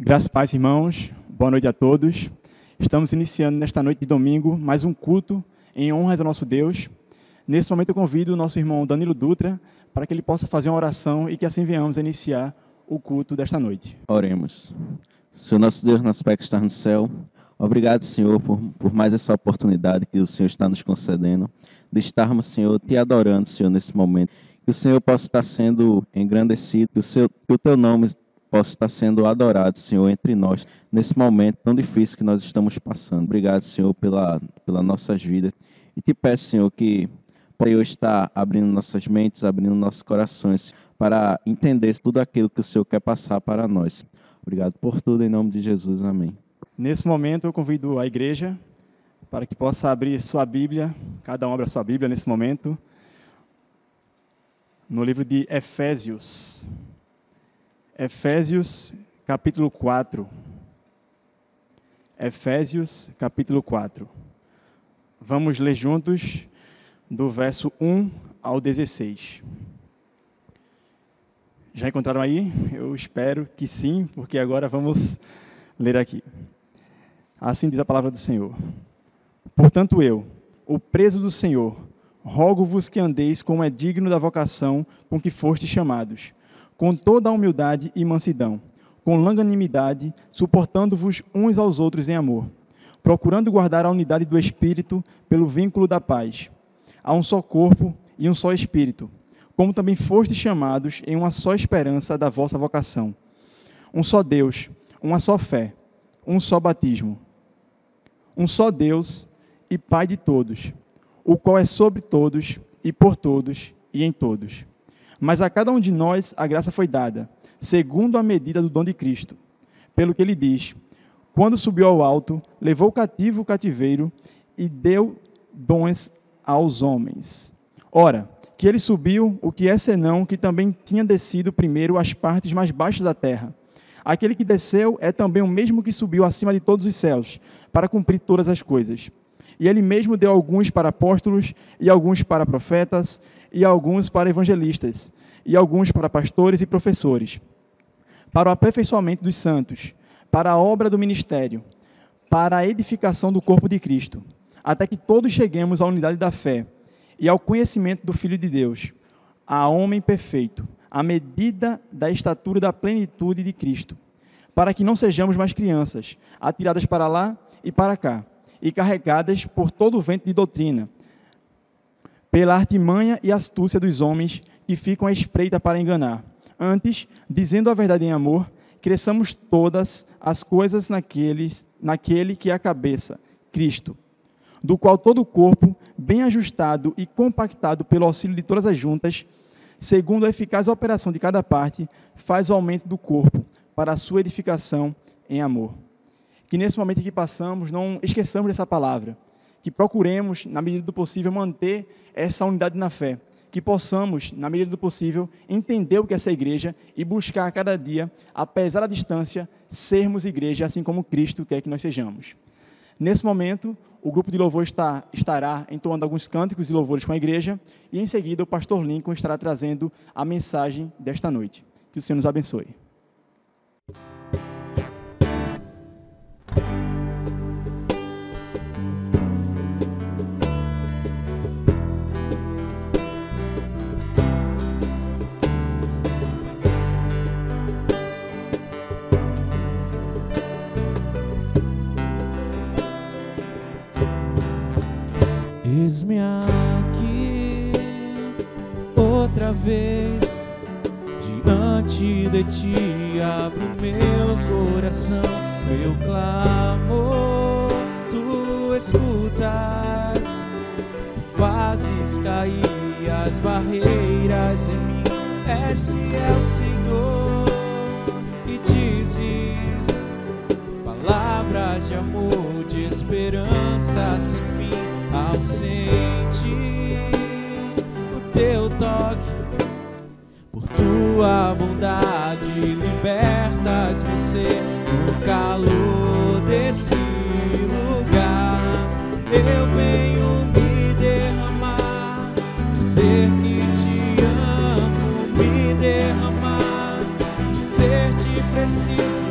Graças e paz, irmãos. Boa noite a todos. Estamos iniciando nesta noite de domingo mais um culto em honras ao nosso Deus. Nesse momento eu convido o nosso irmão Danilo Dutra para que ele possa fazer uma oração e que assim venhamos a iniciar o culto desta noite. Oremos. Senhor nosso Deus, nosso Pai que está no céu, obrigado, Senhor, por mais essa oportunidade que o Senhor está nos concedendo de estarmos, Senhor, te adorando, Senhor, nesse momento. Que o Senhor possa estar sendo engrandecido, que o teu nome possa estar sendo adorado, Senhor, entre nós, nesse momento tão difícil que nós estamos passando. Obrigado, Senhor, pela nossas vidas. E te peço, Senhor, que o Senhor está abrindo nossas mentes, abrindo nossos corações, para entender tudo aquilo que o Senhor quer passar para nós. Obrigado por tudo, em nome de Jesus. Amém. Nesse momento eu convido a igreja para que possa abrir sua Bíblia, cada um abra sua Bíblia nesse momento, no livro de Efésios. Efésios, capítulo 4. Efésios, capítulo 4. Vamos ler juntos do verso 1 ao 16. Já encontraram aí? Eu espero que sim, porque agora vamos ler aqui. Assim diz a palavra do Senhor. Portanto eu, o preso do Senhor, rogo-vos que andeis como é digno da vocação com que fostes chamados, com toda a humildade e mansidão, com longanimidade, suportando-vos uns aos outros em amor, procurando guardar a unidade do Espírito pelo vínculo da paz. Há um só corpo e um só Espírito, como também fostes chamados em uma só esperança da vossa vocação. Um só Deus, uma só fé, um só batismo. Um só Deus e Pai de todos, o qual é sobre todos e por todos e em todos. Mas a cada um de nós a graça foi dada, segundo a medida do dom de Cristo. Pelo que ele diz, quando subiu ao alto, levou cativo o cativeiro e deu dons aos homens. Ora, que ele subiu, o que é senão que também tinha descido primeiro às partes mais baixas da terra. Aquele que desceu é também o mesmo que subiu acima de todos os céus, para cumprir todas as coisas. E ele mesmo deu alguns para apóstolos, e alguns para profetas, e alguns para evangelistas, e alguns para pastores e professores, para o aperfeiçoamento dos santos, para a obra do ministério, para a edificação do corpo de Cristo, até que todos cheguemos à unidade da fé e ao conhecimento do Filho de Deus, a homem perfeito, à medida da estatura da plenitude de Cristo, para que não sejamos mais crianças, atiradas para lá e para cá, e carregadas por todo o vento de doutrina, pela artimanha e astúcia dos homens que ficam à espreita para enganar. Antes, dizendo a verdade em amor, cresçamos todas as coisas naquele que é a cabeça, Cristo, do qual todo o corpo, bem ajustado e compactado pelo auxílio de todas as juntas, segundo a eficaz operação de cada parte, faz o aumento do corpo para a sua edificação em amor. Que nesse momento em que passamos, não esqueçamos dessa palavra, que procuremos, na medida do possível, manter essa unidade na fé, que possamos, na medida do possível, entender o que é essa igreja e buscar a cada dia, apesar da distância, sermos igreja, assim como Cristo quer que nós sejamos. Nesse momento, o grupo de louvor estará entoando alguns cânticos e louvores com a igreja, e em seguida o pastor Lincoln estará trazendo a mensagem desta noite. Que o Senhor nos abençoe. Eis-me aqui outra vez diante de ti, abro meu coração, meu clamor tu escutas, fazes cair as barreiras em mim. Este é o Senhor e dizes palavras de amor, de esperança sem fim. Ao sentir o teu toque, por tua bondade, libertas você no calor desse lugar. Eu venho me derramar, dizer que te amo, me derramar, dizer te preciso,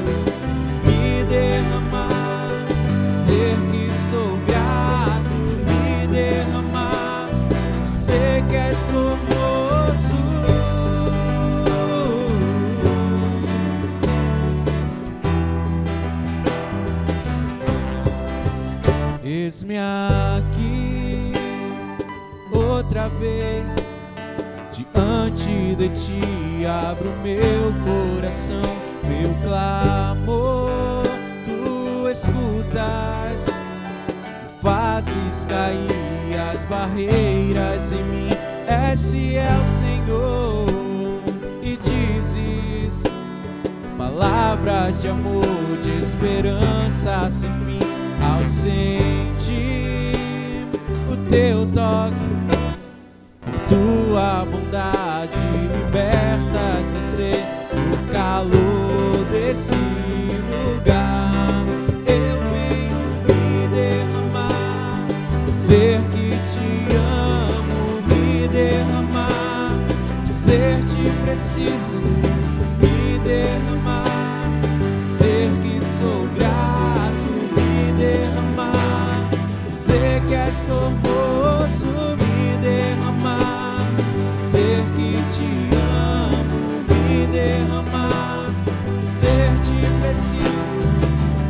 és formoso. Eis-me aqui outra vez diante de ti, abro meu coração, meu clamor tu escutas, fazes cair as barreiras em mim. És fiel, Senhor, e dizes palavras de amor, de esperança sem fim. Ao sentir o teu toque, por tua bondade libertas você do calor desse lugar. Eu venho me derramar, dizer que te amo, me derramar, dizer te preciso, me derramar, dizer que sou grato, me derramar, dizer que és formoso, me derramar, dizer que te amo, me derramar, dizer te preciso,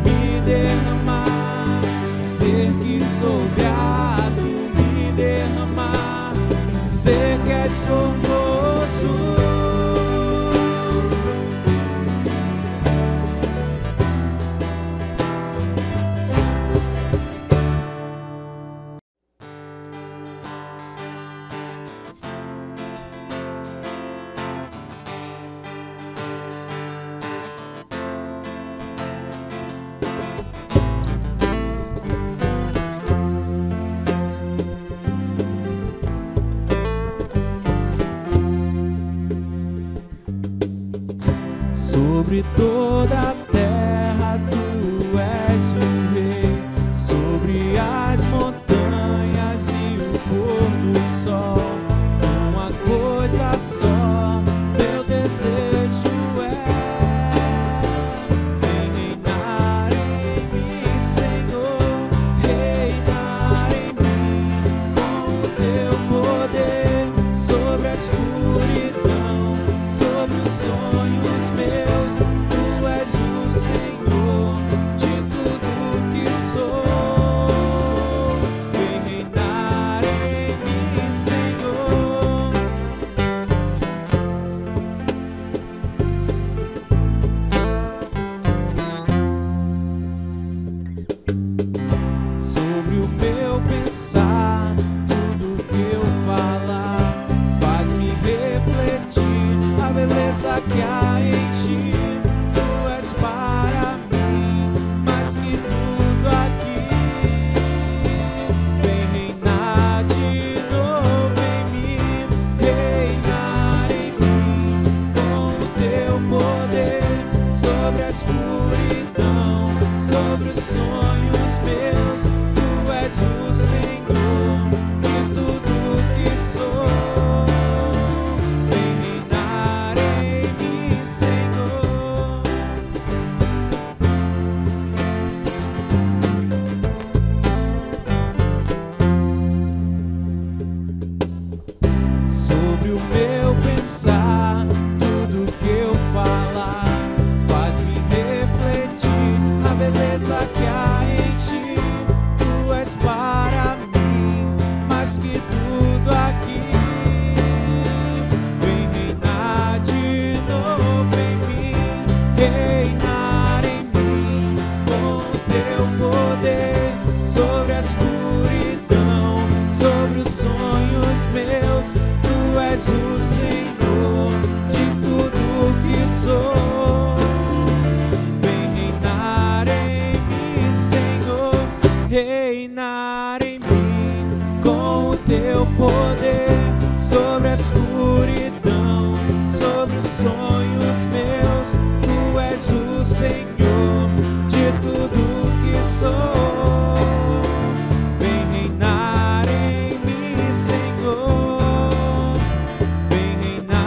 me derramar, dizer que sou grato, me derramar, dizer que és formoso. Sobre toda a terra tu és o rei, sobre as montanhas e o pôr do sol. Uma coisa só, meu desejo é reinar em mim, Senhor, reinar em mim com o teu poder sobre a escuridão, sobre os sonhos meus. Tu és o Senhor de tudo que sou. Vem reinar em mim, Senhor. Sobre o meu pensar, tudo que eu falar, faz-me refletir a beleza que há em ti. Tu és para mim mais que tudo aqui. Vem reinar de novo em mim, reinar em mim com o teu poder sobre a escuridão, sobre os sonhos meus. Tu és o Senhor de tudo que sou. Vem reinar em mim, Senhor. Sobre o meu pensar, tudo que eu falar, faz-me refletir a beleza que há em ti. Tu és para mim mais que tudo aqui. Vem reinar de novo em mim, reinar em mim com o teu poder sobre a escuridão, sobre os sonhos meus. Tu és o Senhor de tudo que sou. Vem reinar em mim, Senhor, reinar em mim com o teu poder sobre a escuridão, sobre os sonhos meus. Tu és o Senhor de tudo que sou. Vem reinar em mim, Senhor. Vem reinar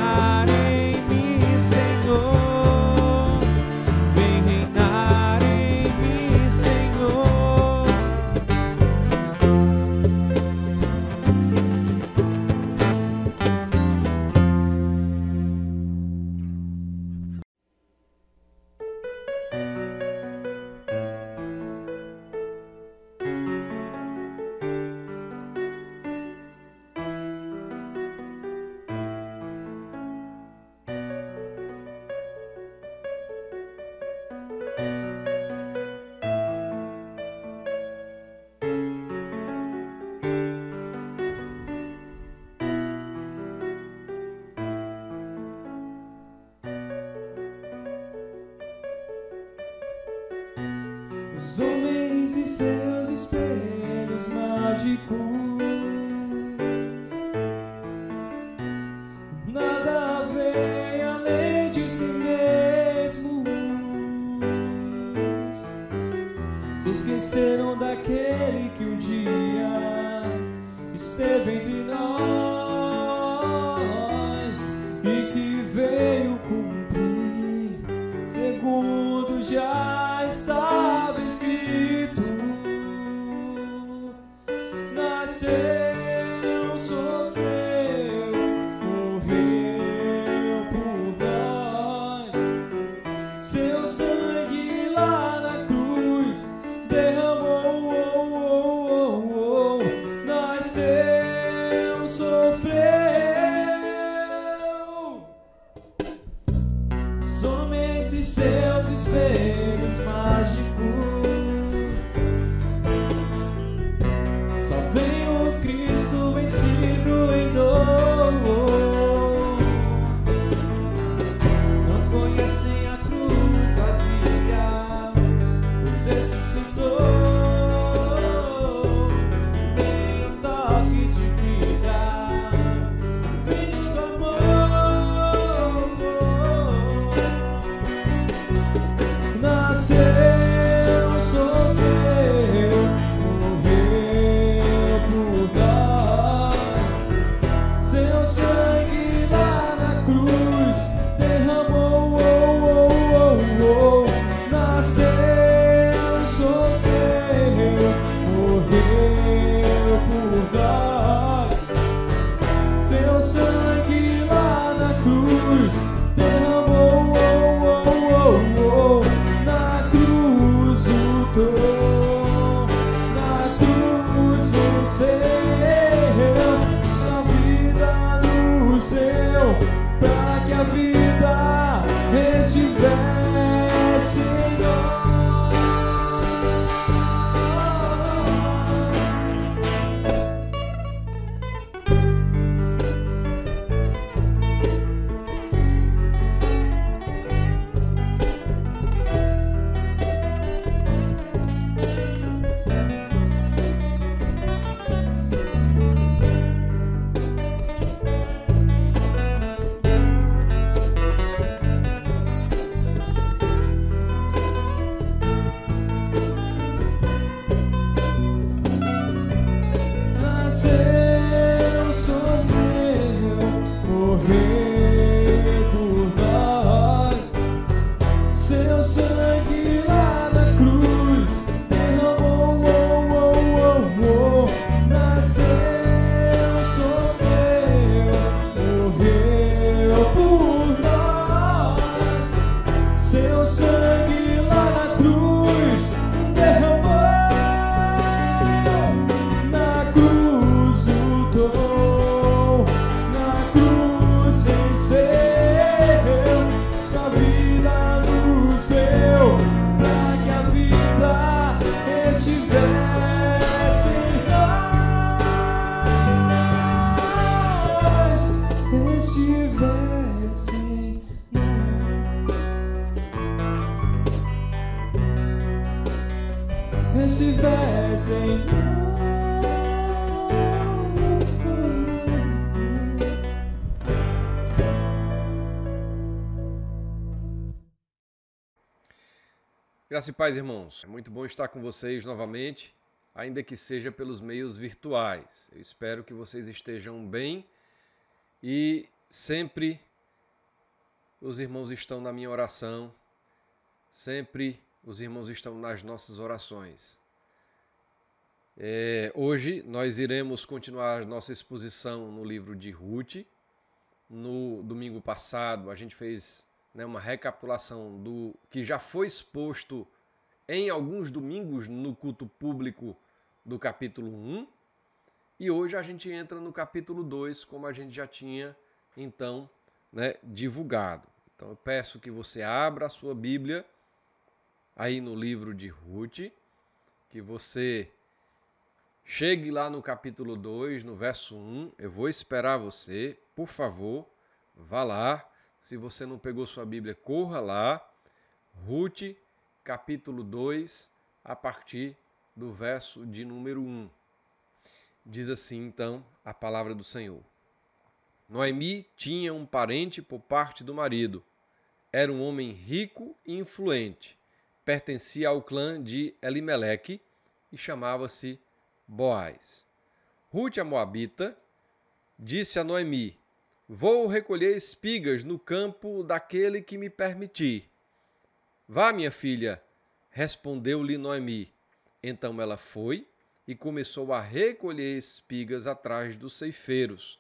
Os homens e seus espelhos mágicos, nada vem além de si mesmos. Se esqueceram daquele que um dia esteve entre nós e que veio cumprir segundo já estava escrito. Nasceu, sofreu, morreu por nós. Seu sangue lá na cruz derramou. Nasceu, sofreu. Os homens e seus espelhos mágicos, só vem o Cristo vencido em dor. Não conhecem a cruz vazia, pois ressuscitou. Nem um toque de vida, filho do amor. Nasceu, sofreu, morreu por nós. Seu sangue lá na cruz derramou. Nasceu, sofreu, morreu por nós. Seu sangue lá na cruz derramou. Na cruz lutou, na cruz venceu. Sua vida nos deu pra que a vida estivesse em nós. Nasceu, sofreu, morreu por nós. Seu sangue lá na cruz derramou. Nasceu, sofreu, morreu por nós. Seu sangue lá na cruz derramou. Na cruz lutou, na cruz venceu. Sua vida nos deu pra que a vida estivesse em nós. Estivesse em nós. Estivesse em nós. Graça e paz, irmãos. É muito bom estar com vocês novamente, ainda que seja pelos meios virtuais. Eu espero que vocês estejam bem e sempre os irmãos estão na minha oração, sempre os irmãos estão nas nossas orações. Hoje nós iremos continuar nossa exposição no livro de Ruth. No domingo passado a gente fez uma recapitulação do que já foi exposto em alguns domingos no culto público do capítulo 1. E hoje a gente entra no capítulo 2, como a gente já tinha, então, divulgado. Então eu peço que você abra a sua Bíblia aí no livro de Ruth, que você chegue lá no capítulo 2, no verso 1. Eu vou esperar você, por favor, vá lá. Se você não pegou sua Bíblia, corra lá. Ruth, capítulo 2, a partir do verso de número 1. Diz assim, então, a palavra do Senhor. Noemi tinha um parente por parte do marido. Era um homem rico e influente. Pertencia ao clã de Elimeleque e chamava-se Boaz. Rute, a moabita, disse a Noemi: Vou recolher espigas no campo daquele que me permitir. Vá, minha filha, respondeu-lhe Noemi. Então ela foi e começou a recolher espigas atrás dos ceifeiros.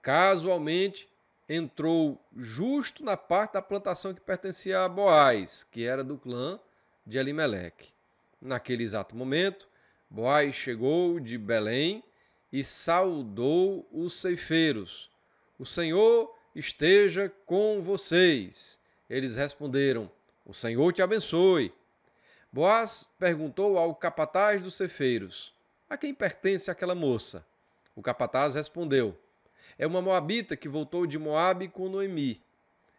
Casualmente, entrou justo na parte da plantação que pertencia a Boaz, que era do clã de Elimeleque. Naquele exato momento, Boaz chegou de Belém e saudou os ceifeiros. O Senhor esteja com vocês. Eles responderam: O Senhor te abençoe. Boaz perguntou ao capataz dos ceifeiros: A quem pertence aquela moça? O capataz respondeu: É uma moabita que voltou de Moabe com Noemi.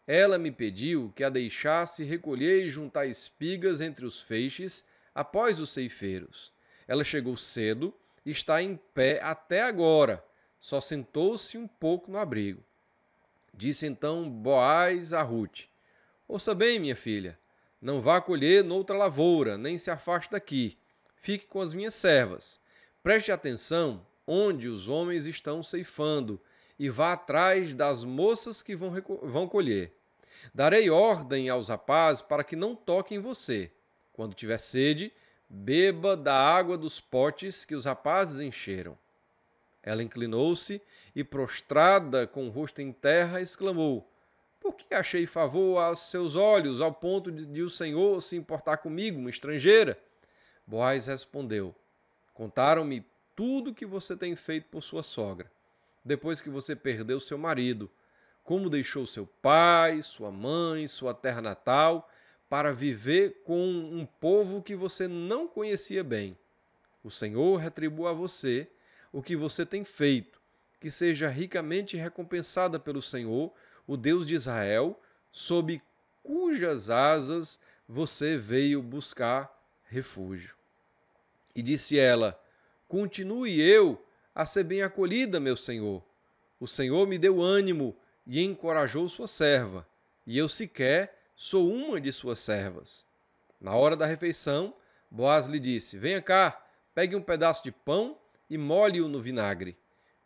Ela me pediu que a deixasse recolher e juntar espigas entre os feixes após os ceifeiros. Ela chegou cedo e está em pé até agora. Só sentou-se um pouco no abrigo. Disse então Boaz a Rute: Ouça bem, minha filha. Não vá colher noutra lavoura, nem se afaste daqui. Fique com as minhas servas. Preste atenção onde os homens estão ceifando e vá atrás das moças que vão colher. Darei ordem aos rapazes para que não toquem você. Quando tiver sede, beba da água dos potes que os rapazes encheram. Ela inclinou-se e, prostrada com o rosto em terra, exclamou: Por que achei favor aos seus olhos, ao ponto de o Senhor se importar comigo, uma estrangeira? Boaz respondeu: Contaram-me tudo o que você tem feito por sua sogra, depois que você perdeu seu marido, como deixou seu pai, sua mãe, sua terra natal, para viver com um povo que você não conhecia bem. O Senhor retribua a você o que você tem feito, que seja ricamente recompensada pelo Senhor, o Deus de Israel, sob cujas asas você veio buscar refúgio. E disse ela: Continue eu a ser bem acolhida, meu senhor. O Senhor me deu ânimo e encorajou sua serva, e eu sequer sou uma de suas servas. Na hora da refeição, Boaz lhe disse: Venha cá, pegue um pedaço de pão e molhe-o no vinagre.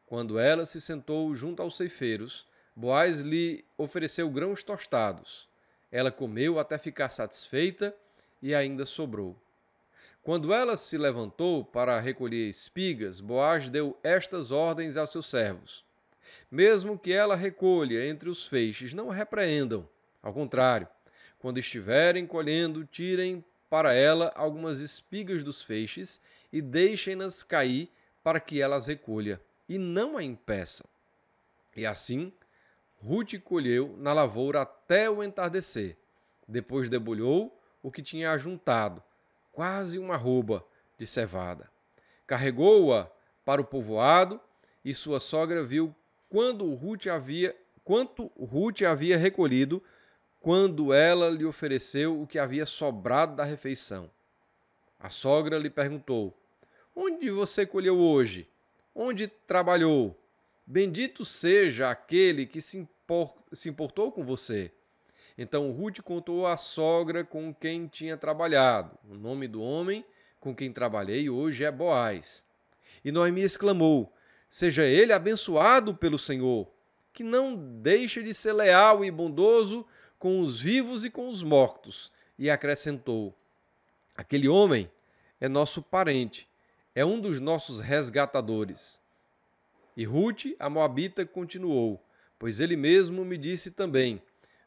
Quando ela se sentou junto aos ceifeiros, Boaz lhe ofereceu grãos tostados. Ela comeu até ficar satisfeita e ainda sobrou. Quando ela se levantou para recolher espigas, Boaz deu estas ordens aos seus servos: Mesmo que ela recolha entre os feixes, não a repreendam. Ao contrário, quando estiverem colhendo, tirem para ela algumas espigas dos feixes e deixem-nas cair para que ela as recolha, e não a impeçam. E assim, Rute colheu na lavoura até o entardecer. Depois debulhou o que tinha ajuntado, quase uma arroba de cevada. Carregou-a para o povoado, e sua sogra viu quanto Rute havia recolhido, quando ela lhe ofereceu o que havia sobrado da refeição. A sogra lhe perguntou: Onde você colheu hoje? Onde trabalhou? Bendito seja aquele que se importou com você. Então Rute contou à sogra com quem tinha trabalhado. O nome do homem com quem trabalhei hoje é Boaz. E Noemi exclamou: Seja ele abençoado pelo Senhor, que não deixe de ser leal e bondoso com os vivos e com os mortos. E acrescentou: Aquele homem é nosso parente, é um dos nossos resgatadores. E Rute, a moabita, continuou: Pois ele mesmo me disse também: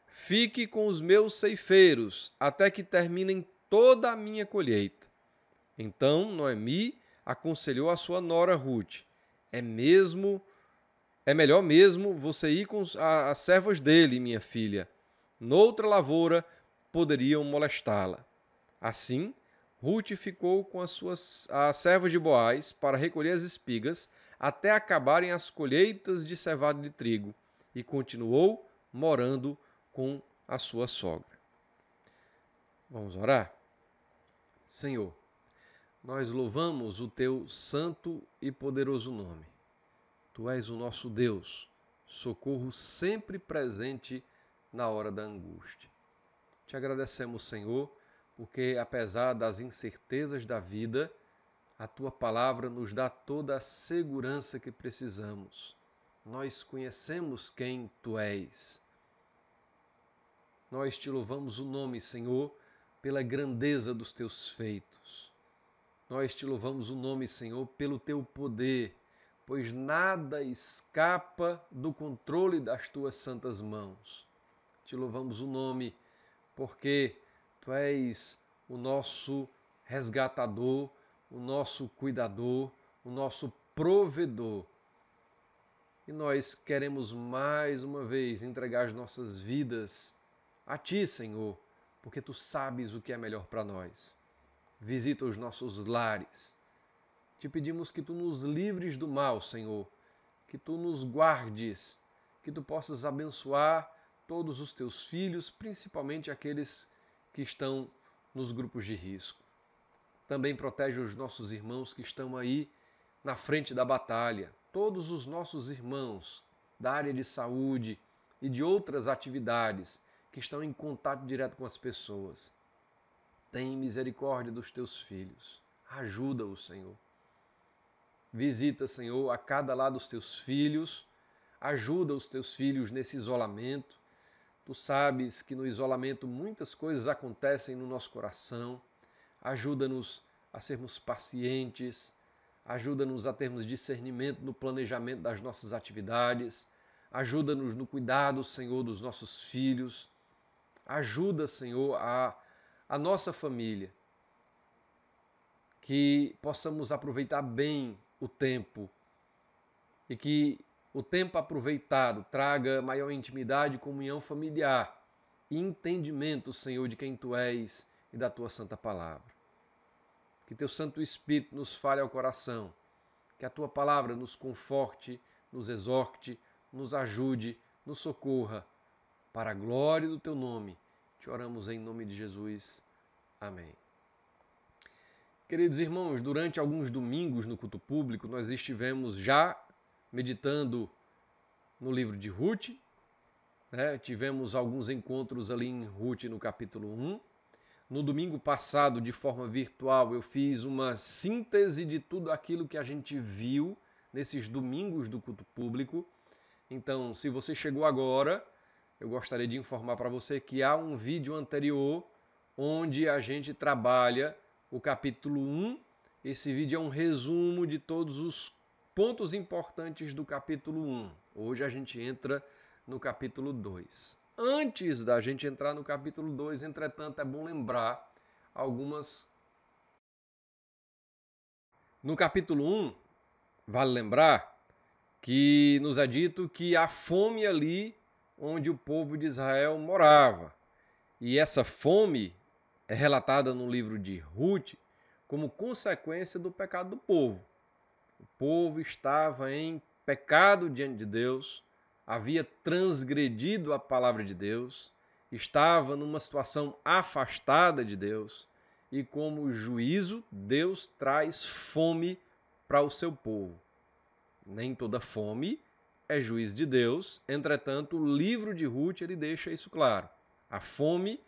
Fique com os meus ceifeiros, até que terminem toda a minha colheita. Então Noemi aconselhou a sua nora Rute: É melhor mesmo você ir com as servas dele, minha filha. Noutra lavoura poderiam molestá-la. Assim, Rute ficou com as servas de Boaz para recolher as espigas até acabarem as colheitas de cevada e de trigo, e continuou morando com a sua sogra. Vamos orar? Senhor, Nós louvamos o teu santo e poderoso nome. Tu és o nosso Deus, socorro sempre presente na hora da angústia. Te agradecemos, Senhor, porque apesar das incertezas da vida, a tua palavra nos dá toda a segurança que precisamos. Nós conhecemos quem tu és. Nós te louvamos o nome, Senhor, pela grandeza dos teus feitos. Nós te louvamos o nome, Senhor, pelo teu poder, pois nada escapa do controle das tuas santas mãos. Te louvamos o nome porque tu és o nosso resgatador, o nosso cuidador, o nosso provedor. E nós queremos mais uma vez entregar as nossas vidas a ti, Senhor, porque tu sabes o que é melhor para nós. Visita os nossos lares. Te pedimos que tu nos livres do mal, Senhor, que tu nos guardes, que tu possas abençoar todos os teus filhos, principalmente aqueles que estão nos grupos de risco. Também protege os nossos irmãos que estão aí na frente da batalha, todos os nossos irmãos da área de saúde e de outras atividades que estão em contato direto com as pessoas. Tem misericórdia dos teus filhos. Ajuda-os, Senhor. Visita, Senhor, a cada lado os teus filhos. Ajuda os teus filhos nesse isolamento. Tu sabes que no isolamento muitas coisas acontecem no nosso coração. Ajuda-nos a sermos pacientes. Ajuda-nos a termos discernimento no planejamento das nossas atividades. Ajuda-nos no cuidado, Senhor, dos nossos filhos. Ajuda, Senhor, a nossa família. Que possamos aproveitar bem o tempo e que o tempo aproveitado traga maior intimidade, comunhão familiar e entendimento, Senhor, de quem Tu és e da Tua Santa Palavra. Que Teu Santo Espírito nos fale ao coração, que a Tua Palavra nos conforte, nos exorte, nos ajude, nos socorra. Para a glória do Teu nome, te oramos em nome de Jesus. Amém. Queridos irmãos, durante alguns domingos no culto público, nós estivemos já meditando no livro de Ruth, tivemos alguns encontros ali em Ruth no capítulo 1. No domingo passado, de forma virtual, eu fiz uma síntese de tudo aquilo que a gente viu nesses domingos do culto público. Então, se você chegou agora, eu gostaria de informar para você que há um vídeo anterior onde a gente trabalha o capítulo 1. Esse vídeo é um resumo de todos os pontos importantes do capítulo 1. Hoje a gente entra no capítulo 2. Antes da gente entrar no capítulo 2, entretanto, é bom lembrar algumas... No capítulo 1, vale lembrar que nos é dito que há fome ali onde o povo de Israel morava. E essa fome é relatada no livro de Ruth como consequência do pecado do povo. O povo estava em pecado diante de Deus, havia transgredido a palavra de Deus, estava numa situação afastada de Deus e, como juízo, Deus traz fome para o seu povo. Nem toda fome é juízo de Deus, entretanto, o livro de Ruth ele deixa isso claro. A fome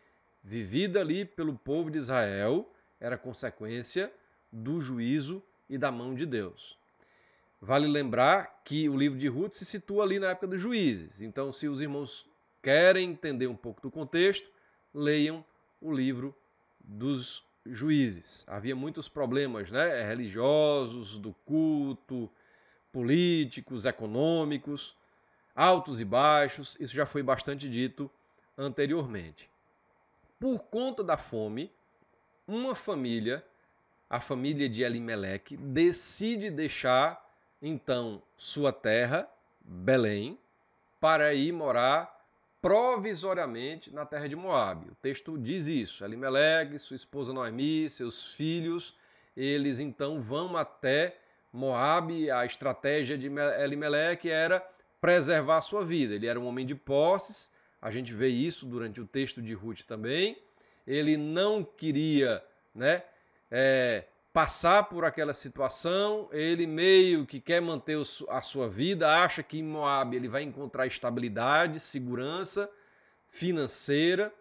vivida ali pelo povo de Israel era consequência do juízo e da mão de Deus. Vale lembrar que o livro de Ruth se situa ali na época dos juízes. Então, se os irmãos querem entender um pouco do contexto, leiam o livro dos juízes. Havia muitos problemas, religiosos, do culto, políticos, econômicos, altos e baixos. Isso já foi bastante dito anteriormente. Por conta da fome, uma família, a família de Elimeleque, decide deixar então sua terra, Belém, para ir morar provisoriamente na terra de Moabe. O texto diz isso. Elimeleque, sua esposa Noemi, seus filhos, eles então vão até Moabe. A estratégia de Elimeleque era preservar a sua vida. Ele era um homem de posses, a gente vê isso durante o texto de Ruth também. Ele não queria passar por aquela situação, ele meio que quer manter a sua vida, acha que em Moabe ele vai encontrar estabilidade, segurança financeira,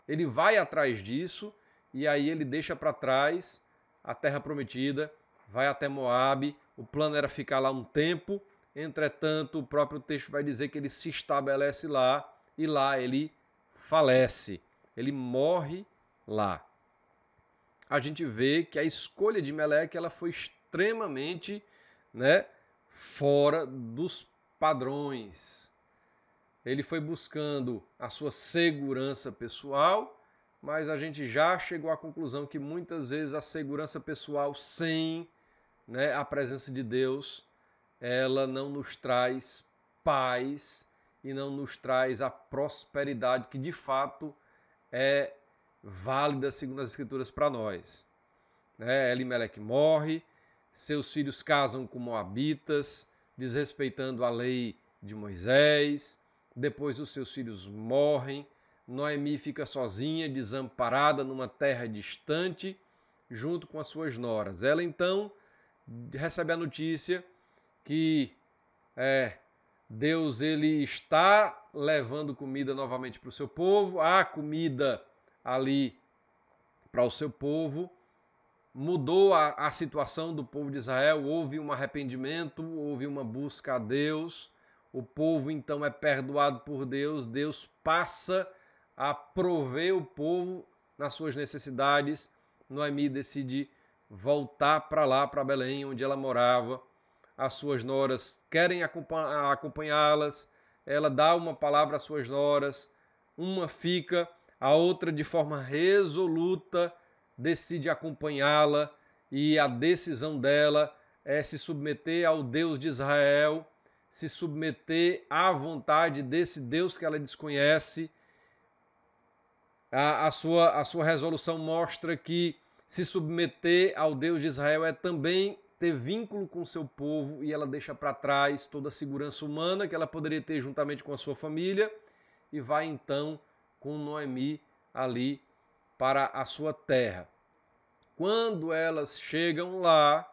ele vai atrás disso e aí ele deixa para trás a terra prometida, vai até Moabe, o plano era ficar lá um tempo, entretanto o próprio texto vai dizer que ele se estabelece lá e lá ele falece, ele morre lá. A gente vê que a escolha de Meleque ela foi extremamente, né, fora dos padrões. Ele foi buscando a sua segurança pessoal, mas a gente já chegou à conclusão que muitas vezes a segurança pessoal sem, né, a presença de Deus, ela não nos traz paz e não nos traz a prosperidade que de fato é válida segundo as Escrituras para nós. Elimeleque morre, seus filhos casam com moabitas, desrespeitando a lei de Moisés, depois os seus filhos morrem, Noemi fica sozinha, desamparada numa terra distante, junto com as suas noras. Ela então recebe a notícia que Deus ele está levando comida novamente para o seu povo, há comida ali para o seu povo, mudou a situação do povo de Israel, houve um arrependimento, houve uma busca a Deus, o povo então é perdoado por Deus, Deus passa a prover o povo nas suas necessidades. Noemi decide voltar para lá, para Belém, onde ela morava. As suas noras querem acompanhá-las, ela dá uma palavra às suas noras, uma fica, a outra de forma resoluta decide acompanhá-la e a decisão dela é se submeter ao Deus de Israel, se submeter à vontade desse Deus que ela desconhece. A sua resolução mostra que se submeter ao Deus de Israel é também ter vínculo com o seu povo e ela deixa para trás toda a segurança humana que ela poderia ter juntamente com a sua família e vai então com Noemi ali para a sua terra. Quando elas chegam lá,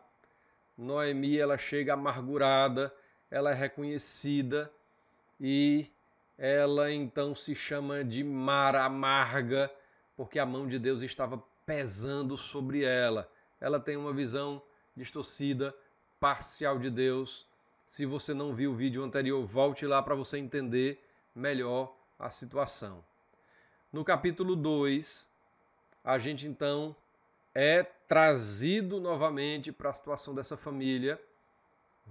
Noemi ela chega amargurada, ela é reconhecida e ela então se chama de Mara amarga, porque a mão de Deus estava pesando sobre ela. Ela tem uma visão distorcida, parcial de Deus. Se você não viu o vídeo anterior, volte lá para você entender melhor a situação. No capítulo 2, a gente então é trazido novamente para a situação dessa família.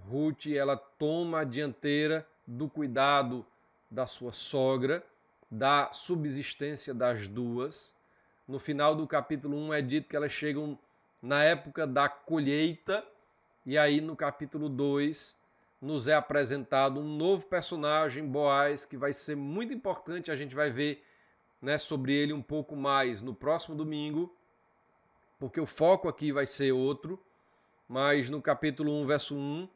Ruth, ela toma a dianteira do cuidado da sua sogra, da subsistência das duas. No final do capítulo 1 é dito que elas chegam na época da colheita, e aí no capítulo 2 nos é apresentado um novo personagem, Boaz, que vai ser muito importante, a gente vai ver, né, sobre ele um pouco mais no próximo domingo, porque o foco aqui vai ser outro, mas no capítulo 1, verso 1,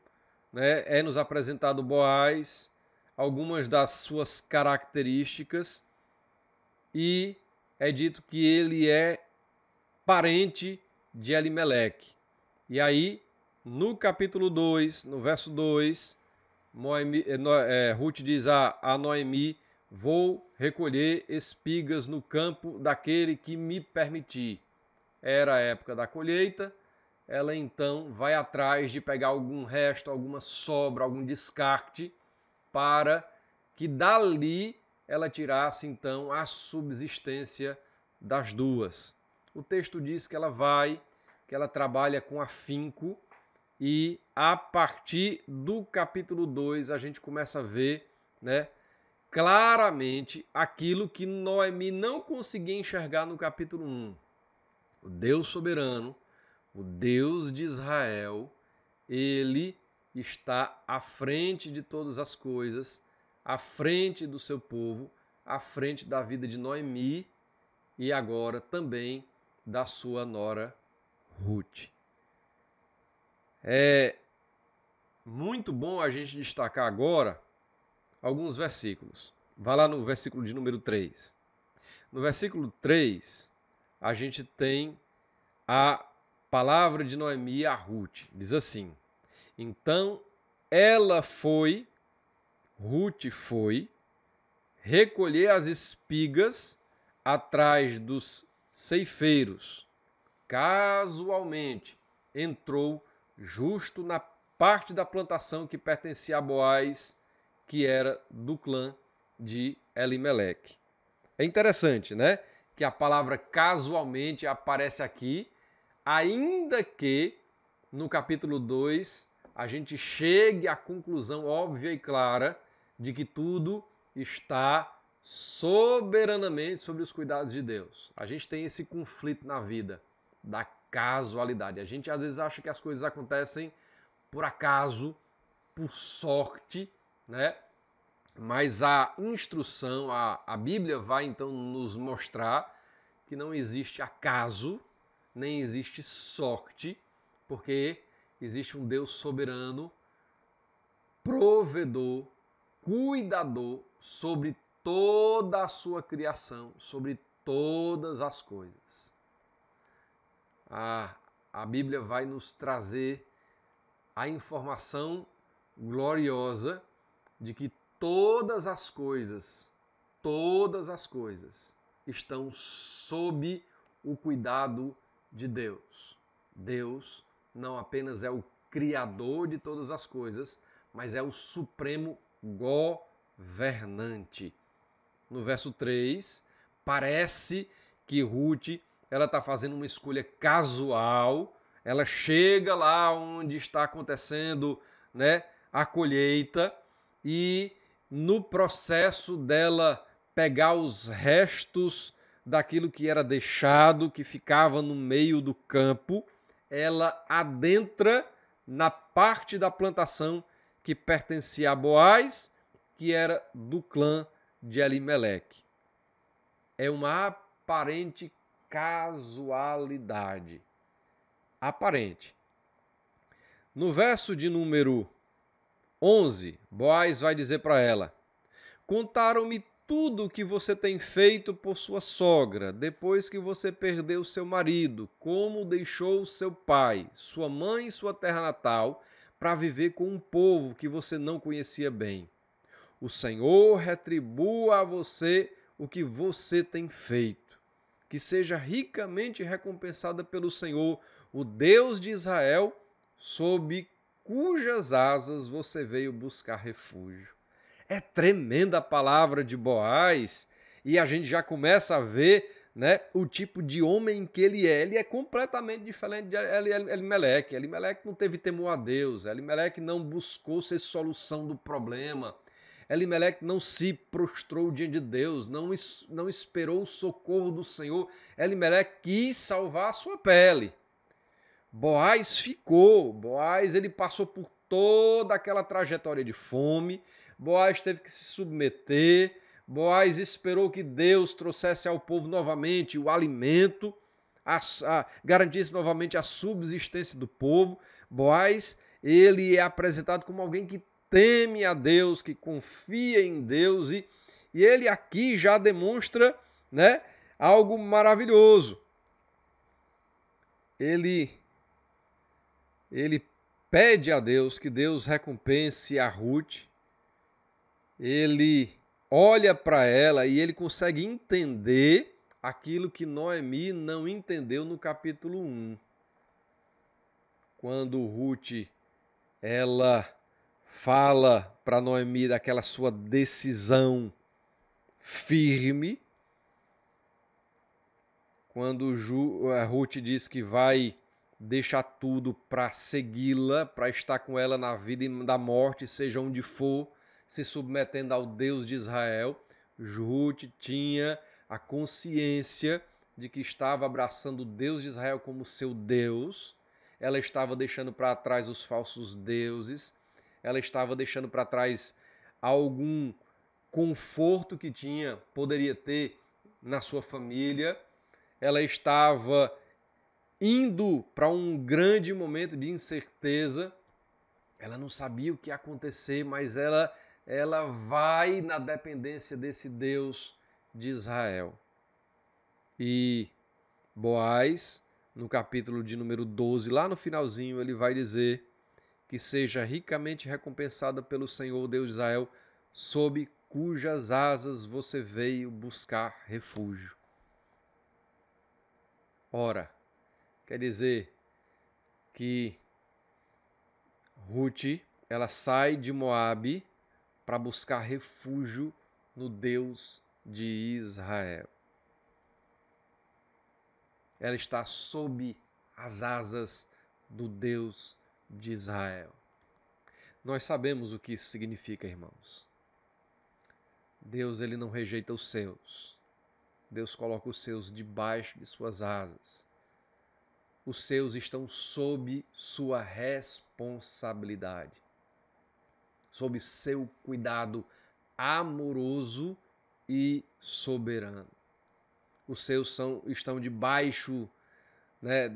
né, é nos apresentado Boaz, algumas das suas características, e é dito que ele é parente de Elimeleque. E aí, no capítulo 2, no verso 2, Ruth diz a Noemi: vou recolher espigas no campo daquele que me permitir. Era a época da colheita, ela então vai atrás de pegar algum resto, alguma sobra, algum descarte, para que dali ela tirasse então a subsistência das duas. O texto diz que ela vai, que ela trabalha com afinco, e a partir do capítulo 2 a gente começa a ver, né, claramente aquilo que Noemi não conseguia enxergar no capítulo 1. O Deus soberano, o Deus de Israel, ele está à frente de todas as coisas, à frente do seu povo, à frente da vida de Noemi e agora também da sua nora Ruth. É muito bom a gente destacar agora alguns versículos. Vá lá no versículo de número 3. No versículo 3, a gente tem a palavra de Noemi a Ruth. Diz assim: então ela foi, Ruth foi, recolher as espigas atrás dos ceifeiros. Casualmente entrou justo na parte da plantação que pertencia a Boaz, que era do clã de Elimeleque. É interessante, né? Que a palavra casualmente aparece aqui, ainda que no capítulo 2 a gente chegue à conclusão óbvia e clara de que tudo está soberanamente sobre os cuidados de Deus. A gente tem esse conflito na vida da casualidade. A gente às vezes acha que as coisas acontecem por acaso, por sorte, né? Mas a instrução, a Bíblia vai então nos mostrar que não existe acaso, nem existe sorte, porque existe um Deus soberano, provedor, cuidador sobre toda a sua criação, sobre todas as coisas. A Bíblia vai nos trazer a informação gloriosa de que todas as coisas estão sob o cuidado de Deus. Deus não apenas é o criador de todas as coisas, mas é o supremo governante. No verso 3, parece que Ruth ela está fazendo uma escolha casual. Ela chega lá onde está acontecendo, né, a colheita, e no processo dela pegar os restos daquilo que era deixado, que ficava no meio do campo, ela adentra na parte da plantação que pertencia a Boaz, que era do clã de Elimeleque. É uma aparente casualidade. Aparente. No verso de número 11, Boaz vai dizer para ela: contaram-me tudo o que você tem feito por sua sogra, depois que você perdeu seu marido, como deixou seu pai, sua mãe e sua terra natal, para viver com um povo que você não conhecia bem. O Senhor retribua a você o que você tem feito, que seja ricamente recompensada pelo Senhor, o Deus de Israel, sob cujas asas você veio buscar refúgio. É tremenda a palavra de Boaz, e a gente já começa a ver, né, o tipo de homem que ele é. Ele é completamente diferente de Elimeleque. Elimeleque não teve temor a Deus, Elimeleque não buscou ser solução do problema, Elimeleque não se prostrou diante de Deus, não esperou o socorro do Senhor. Elimeleque quis salvar a sua pele. Boaz ficou. Boaz ele passou por toda aquela trajetória de fome. Boaz teve que se submeter. Boaz esperou que Deus trouxesse ao povo novamente o alimento, garantisse novamente a subsistência do povo. Boaz ele é apresentado como alguém que teme a Deus, que confia em Deus, e ele aqui já demonstra, né, algo maravilhoso. Ele pede a Deus que Deus recompense a Ruth. Ele olha para ela e ele consegue entender aquilo que Noemi não entendeu no capítulo 1. Quando Ruth ela fala para Noemi daquela sua decisão firme, quando Ruth diz que vai deixar tudo para segui-la, para estar com ela na vida e na morte, seja onde for, se submetendo ao Deus de Israel, Ruth tinha a consciência de que estava abraçando o Deus de Israel como seu Deus. Ela estava deixando para trás os falsos deuses, ela estava deixando para trás algum conforto que poderia ter na sua família. Ela estava indo para um grande momento de incerteza. Ela não sabia o que ia acontecer, mas ela vai na dependência desse Deus de Israel. E Boaz no capítulo de número 12, lá no finalzinho, ele vai dizer que seja ricamente recompensada pelo Senhor Deus de Israel, sob cujas asas você veio buscar refúgio. Ora, quer dizer que Ruth, ela sai de Moabe para buscar refúgio no Deus de Israel. Ela está sob as asas do Deus de Israel. Nós sabemos o que isso significa, irmãos. Deus, ele não rejeita os seus. Deus coloca os seus debaixo de suas asas. Os seus estão sob sua responsabilidade, sob seu cuidado amoroso e soberano. Os seus estão debaixo, né,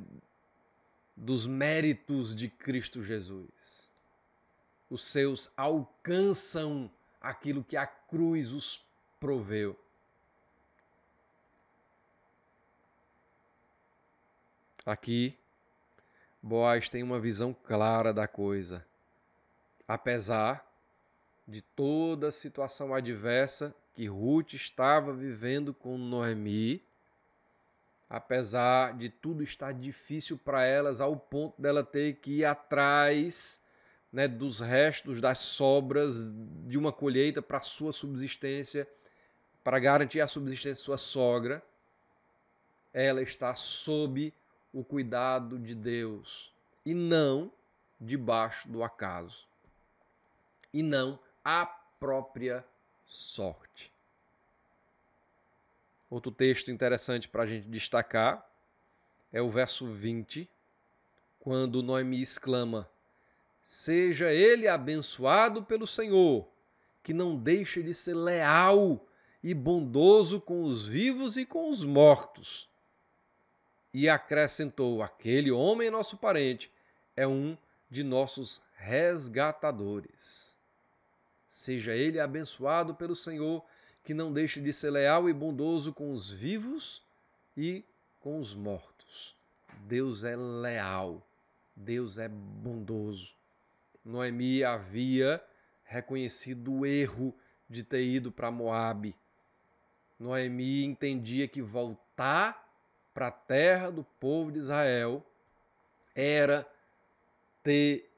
dos méritos de Cristo Jesus. Os seus alcançam aquilo que a cruz os proveu. Aqui, Boaz tem uma visão clara da coisa. Apesar de toda a situação adversa que Ruth estava vivendo com Noemi, apesar de tudo estar difícil para elas, ao ponto dela ter que ir atrás, né, dos restos, das sobras de uma colheita para sua subsistência, para garantir a subsistência de sua sogra, ela está sob o cuidado de Deus e não debaixo do acaso, e não a própria sorte. Outro texto interessante para a gente destacar é o verso 20, quando Noemi exclama: seja ele abençoado pelo Senhor, que não deixe de ser leal e bondoso com os vivos e com os mortos. E acrescentou: aquele homem, nosso parente, é um de nossos resgatadores. Seja ele abençoado pelo Senhor, que não deixe de ser leal e bondoso com os vivos e com os mortos. Deus é leal, Deus é bondoso. Noemi havia reconhecido o erro de ter ido para Moabe. Noemi entendia que voltar para a terra do povo de Israel era ter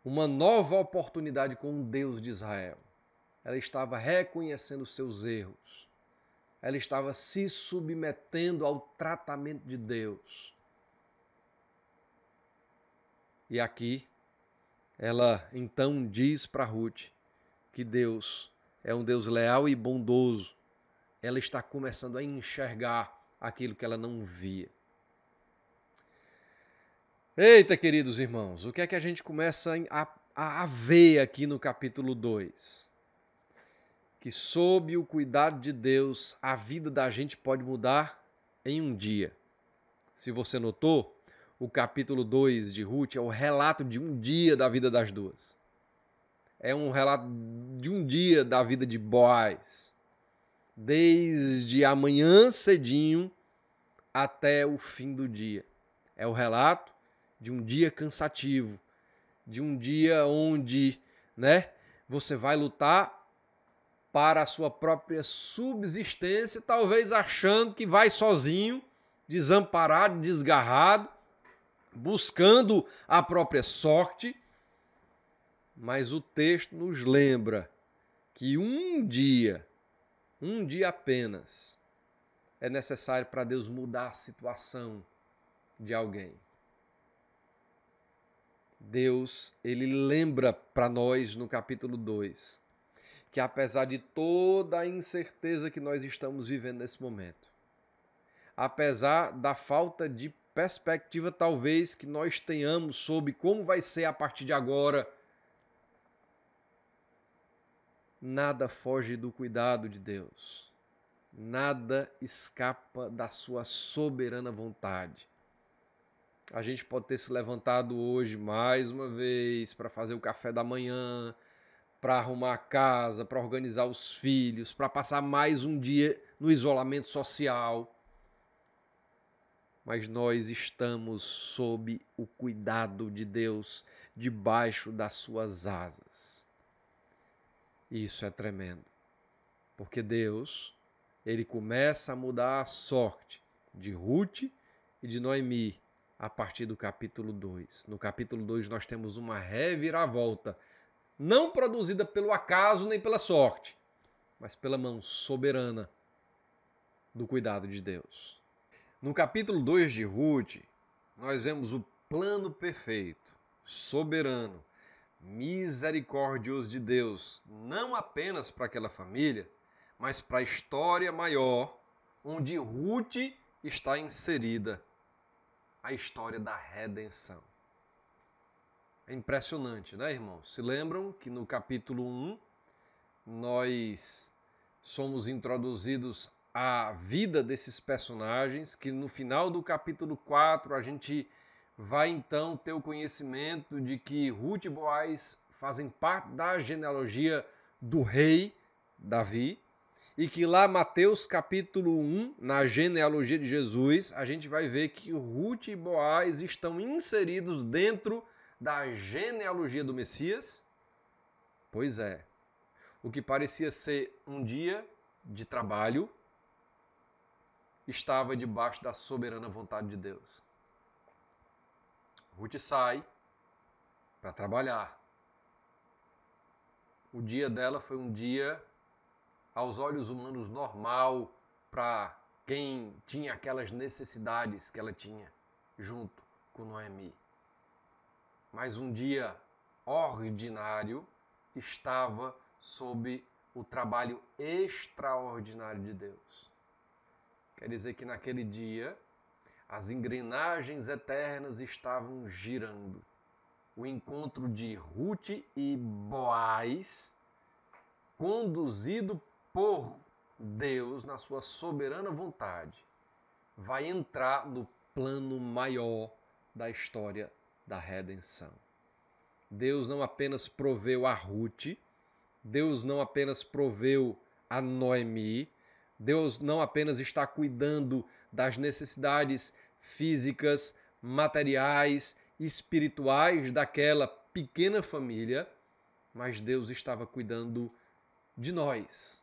uma nova oportunidade com o Deus de Israel. Ela estava reconhecendo seus erros. Ela estava se submetendo ao tratamento de Deus. E aqui, ela então diz para Ruth que Deus é um Deus leal e bondoso. Ela está começando a enxergar aquilo que ela não via. Eita, queridos irmãos, o que é que a gente começa a ver aqui no capítulo 2? Que sob o cuidado de Deus, a vida da gente pode mudar em um dia. Se você notou, o capítulo 2 de Ruth é o relato de um dia da vida das duas. É um relato de um dia da vida de Boaz. Desde amanhã cedinho até o fim do dia. É o relato de um dia cansativo, de um dia onde, né, você vai lutar para a sua própria subsistência, talvez achando que vai sozinho, desamparado, desgarrado, buscando a própria sorte. Mas o texto nos lembra que um dia apenas, é necessário para Deus mudar a situação de alguém. Deus, ele lembra para nós no capítulo 2 que apesar de toda a incerteza que nós estamos vivendo nesse momento, apesar da falta de perspectiva talvez que nós tenhamos sobre como vai ser a partir de agora, nada foge do cuidado de Deus. Nada escapa da sua soberana vontade. A gente pode ter se levantado hoje mais uma vez para fazer o café da manhã, para arrumar a casa, para organizar os filhos, para passar mais um dia no isolamento social. mas nós estamos sob o cuidado de Deus, debaixo das suas asas. Isso é tremendo, porque Deus, ele começa a mudar a sorte de Ruth e de Noemi a partir do capítulo 2. No capítulo 2 nós temos uma reviravolta, não produzida pelo acaso nem pela sorte, mas pela mão soberana do cuidado de Deus. No capítulo 2 de Ruth, nós vemos o plano perfeito, soberano, misericordioso de Deus, não apenas para aquela família, mas para a história maior, onde Ruth está inserida, a história da redenção. É impressionante, né, irmãos? Se lembram que no capítulo 1 nós somos introduzidos à vida desses personagens, que no final do capítulo 4 a gente vai então ter o conhecimento de que Ruth e Boaz fazem parte da genealogia do rei Davi, e que lá Mateus capítulo 1, na genealogia de Jesus, a gente vai ver que Ruth e Boaz estão inseridos dentro da genealogia do Messias. Pois é, o que parecia ser um dia de trabalho estava debaixo da soberana vontade de Deus. Ruth sai para trabalhar. O dia dela foi um dia, aos olhos humanos, normal para quem tinha aquelas necessidades que ela tinha, junto com Noemi. Mas um dia ordinário estava sob o trabalho extraordinário de Deus. Quer dizer que naquele dia as engrenagens eternas estavam girando. O encontro de Ruth e Boaz, conduzido por Deus na sua soberana vontade, vai entrar no plano maior da história da redenção. Deus não apenas proveu a Ruth, Deus não apenas proveu a Noemi, Deus não apenas está cuidando das necessidades físicas, materiais, espirituais daquela pequena família, mas Deus estava cuidando de nós,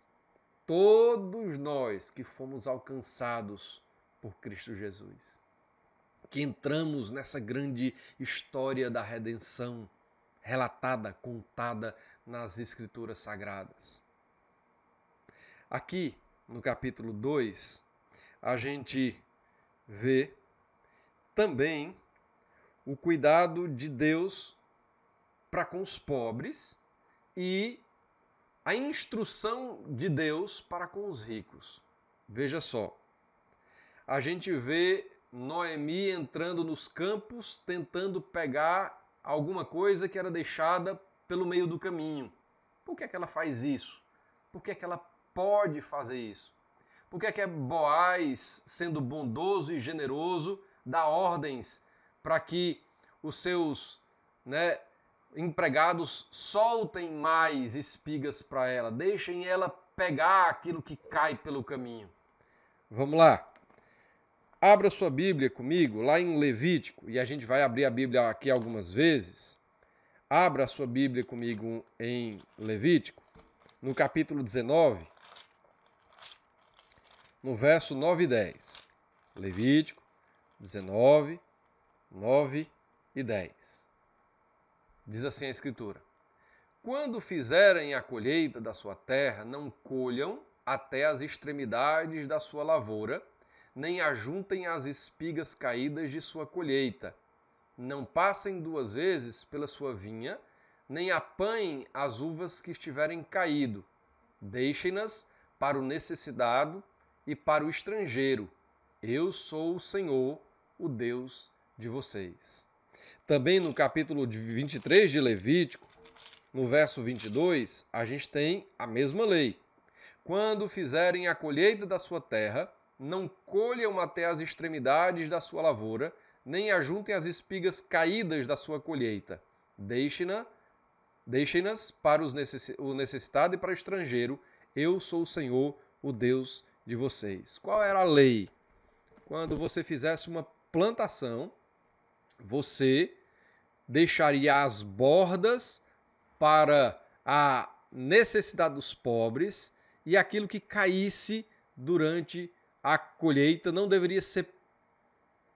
todos nós que fomos alcançados por Cristo Jesus, que entramos nessa grande história da redenção relatada, contada nas Escrituras Sagradas. Aqui, no capítulo 2, a gente vê também o cuidado de Deus para com os pobres e a instrução de Deus para com os ricos. Veja só, a gente vê Noemi entrando nos campos tentando pegar alguma coisa que era deixada pelo meio do caminho. Por que é que ela faz isso? Por que é que ela pode fazer isso? Por que é que Boaz, sendo bondoso e generoso, dá ordens para que os seus empregados soltem mais espigas para ela, deixem ela pegar aquilo que cai pelo caminho? Vamos lá. Abra sua Bíblia comigo, lá em Levítico, e a gente vai abrir a Bíblia aqui algumas vezes. Abra a sua Bíblia comigo em Levítico, no capítulo 19, no verso 9 e 10. Levítico 19, 9 e 10. Diz assim a Escritura: quando fizerem a colheita da sua terra, não colham até as extremidades da sua lavoura, nem ajuntem as espigas caídas de sua colheita. Não passem duas vezes pela sua vinha, nem apanhem as uvas que estiverem caído. Deixem-nas para o necessitado e para o estrangeiro. Eu sou o Senhor, o Deus de vocês. Também no capítulo 23 de Levítico, no verso 22, a gente tem a mesma lei. Quando fizerem a colheita da sua terra, não colham até as extremidades da sua lavoura, nem ajuntem as espigas caídas da sua colheita. Deixem-nas para o necessitado e para o estrangeiro. Eu sou o Senhor, o Deus de vocês. Qual era a lei? quando você fizesse uma plantação, você deixaria as bordas para a necessidade dos pobres e aquilo que caísse durante a colheita não deveria ser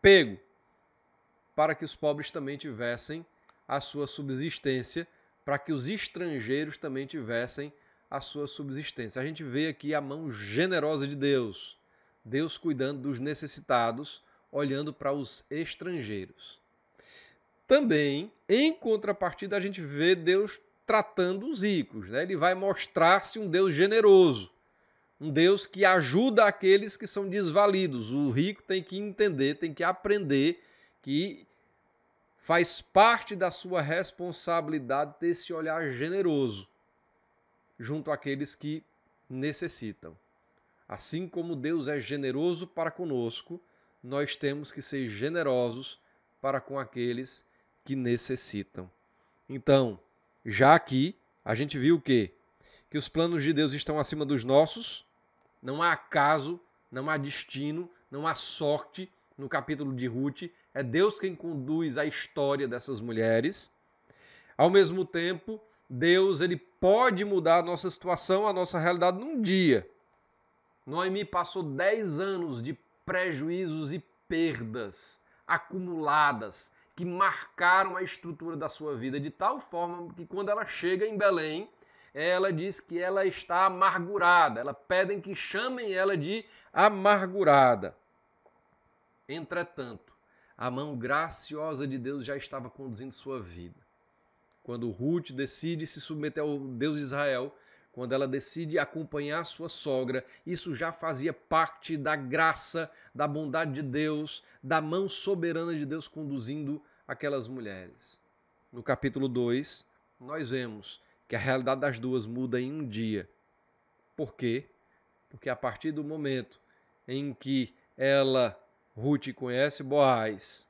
pego, para que os pobres também tivessem a sua subsistência, para que os estrangeiros também tivessem a sua subsistência. A gente vê aqui a mão generosa de Deus, Deus cuidando dos necessitados, olhando para os estrangeiros. Também, em contrapartida, a gente vê Deus tratando os ricos, né? Ele vai mostrar-se um Deus generoso, um Deus que ajuda aqueles que são desvalidos. O rico tem que entender, tem que aprender que faz parte da sua responsabilidade ter esse olhar generoso junto àqueles que necessitam. Assim como Deus é generoso para conosco, nós temos que ser generosos para com aqueles que necessitam. Então, já aqui, a gente viu o quê? Que os planos de Deus estão acima dos nossos, não há acaso, não há destino, não há sorte no capítulo de Ruth, é Deus quem conduz a história dessas mulheres. Ao mesmo tempo, Deus ele pode mudar a nossa situação, a nossa realidade num dia. Noemi passou 10 anos de prejuízos e perdas acumuladas que marcaram a estrutura da sua vida de tal forma que quando ela chega em Belém, ela diz que ela está amargurada. Ela pedem que chamem ela de amargurada. Entretanto, a mão graciosa de Deus já estava conduzindo sua vida. Quando Ruth decide se submeter ao Deus de Israel, quando ela decide acompanhar sua sogra, isso já fazia parte da graça, da bondade de Deus, da mão soberana de Deus conduzindo aquelas mulheres. No capítulo 2, nós vemos que a realidade das duas muda em um dia. Por quê? Porque a partir do momento em que Ruth conhece Boaz,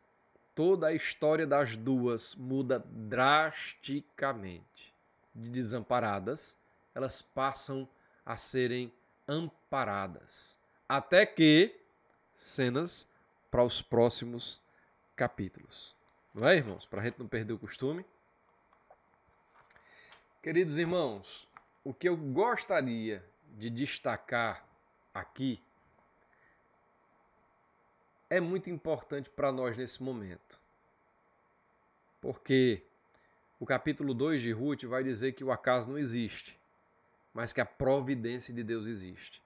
toda a história das duas muda drasticamente. De desamparadas, elas passam a serem amparadas. Até que, cenas para os próximos capítulos. Não é, irmãos? Para a gente não perder o costume. Queridos irmãos, o que eu gostaria de destacar aqui é muito importante para nós nesse momento. Porque o capítulo 2 de Ruth vai dizer que o acaso não existe, mas que a providência de Deus existe.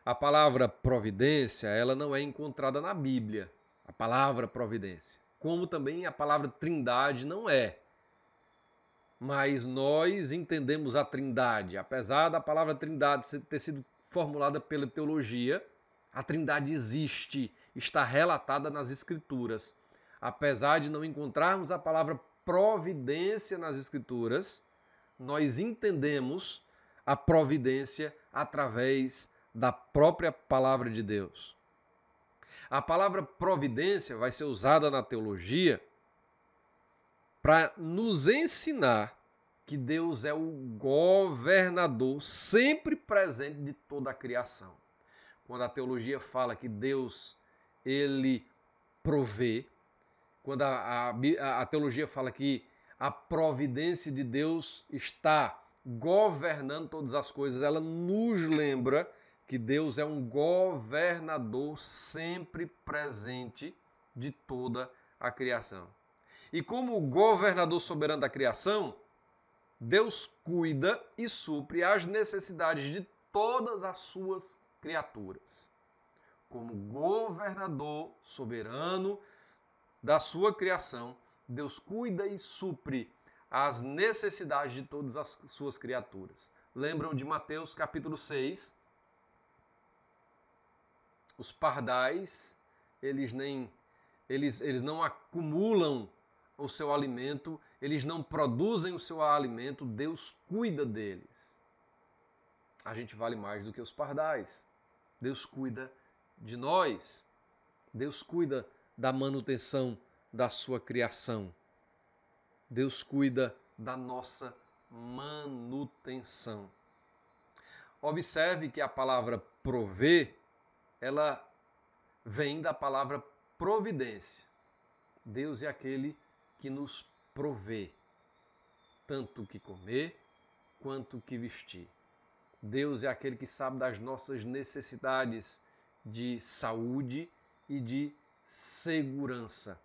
A palavra providência, ela não é encontrada na Bíblia, a palavra providência. Como também a palavra trindade não é. Mas nós entendemos a trindade. Apesar da palavra trindade ter sido formulada pela teologia, a trindade existe, está relatada nas Escrituras. Apesar de não encontrarmos a palavra providência nas Escrituras, nós entendemos a providência através da própria palavra de Deus. A palavra providência vai ser usada na teologia para nos ensinar que Deus é o governador sempre presente de toda a criação. Quando a teologia fala que Deus, ele provê, quando a teologia fala que a providência de Deus está governando todas as coisas, ela nos lembra que Deus é um governador sempre presente de toda a criação. E como governador soberano da criação, Deus cuida e supre as necessidades de todas as suas criaturas. Como governador soberano da sua criação, Deus cuida e supre as necessidades de todas as suas criaturas. Lembram de Mateus capítulo 6? Os pardais, eles não acumulam o seu alimento, eles não produzem o seu alimento, Deus cuida deles. A gente vale mais do que os pardais. Deus cuida de nós. Deus cuida da manutenção da sua criação. Deus cuida da nossa manutenção. Observe que a palavra prover, ela vem da palavra providência. Deus é aquele que nos provê, tanto o que comer quanto o que vestir. Deus é aquele que sabe das nossas necessidades de saúde e de segurança.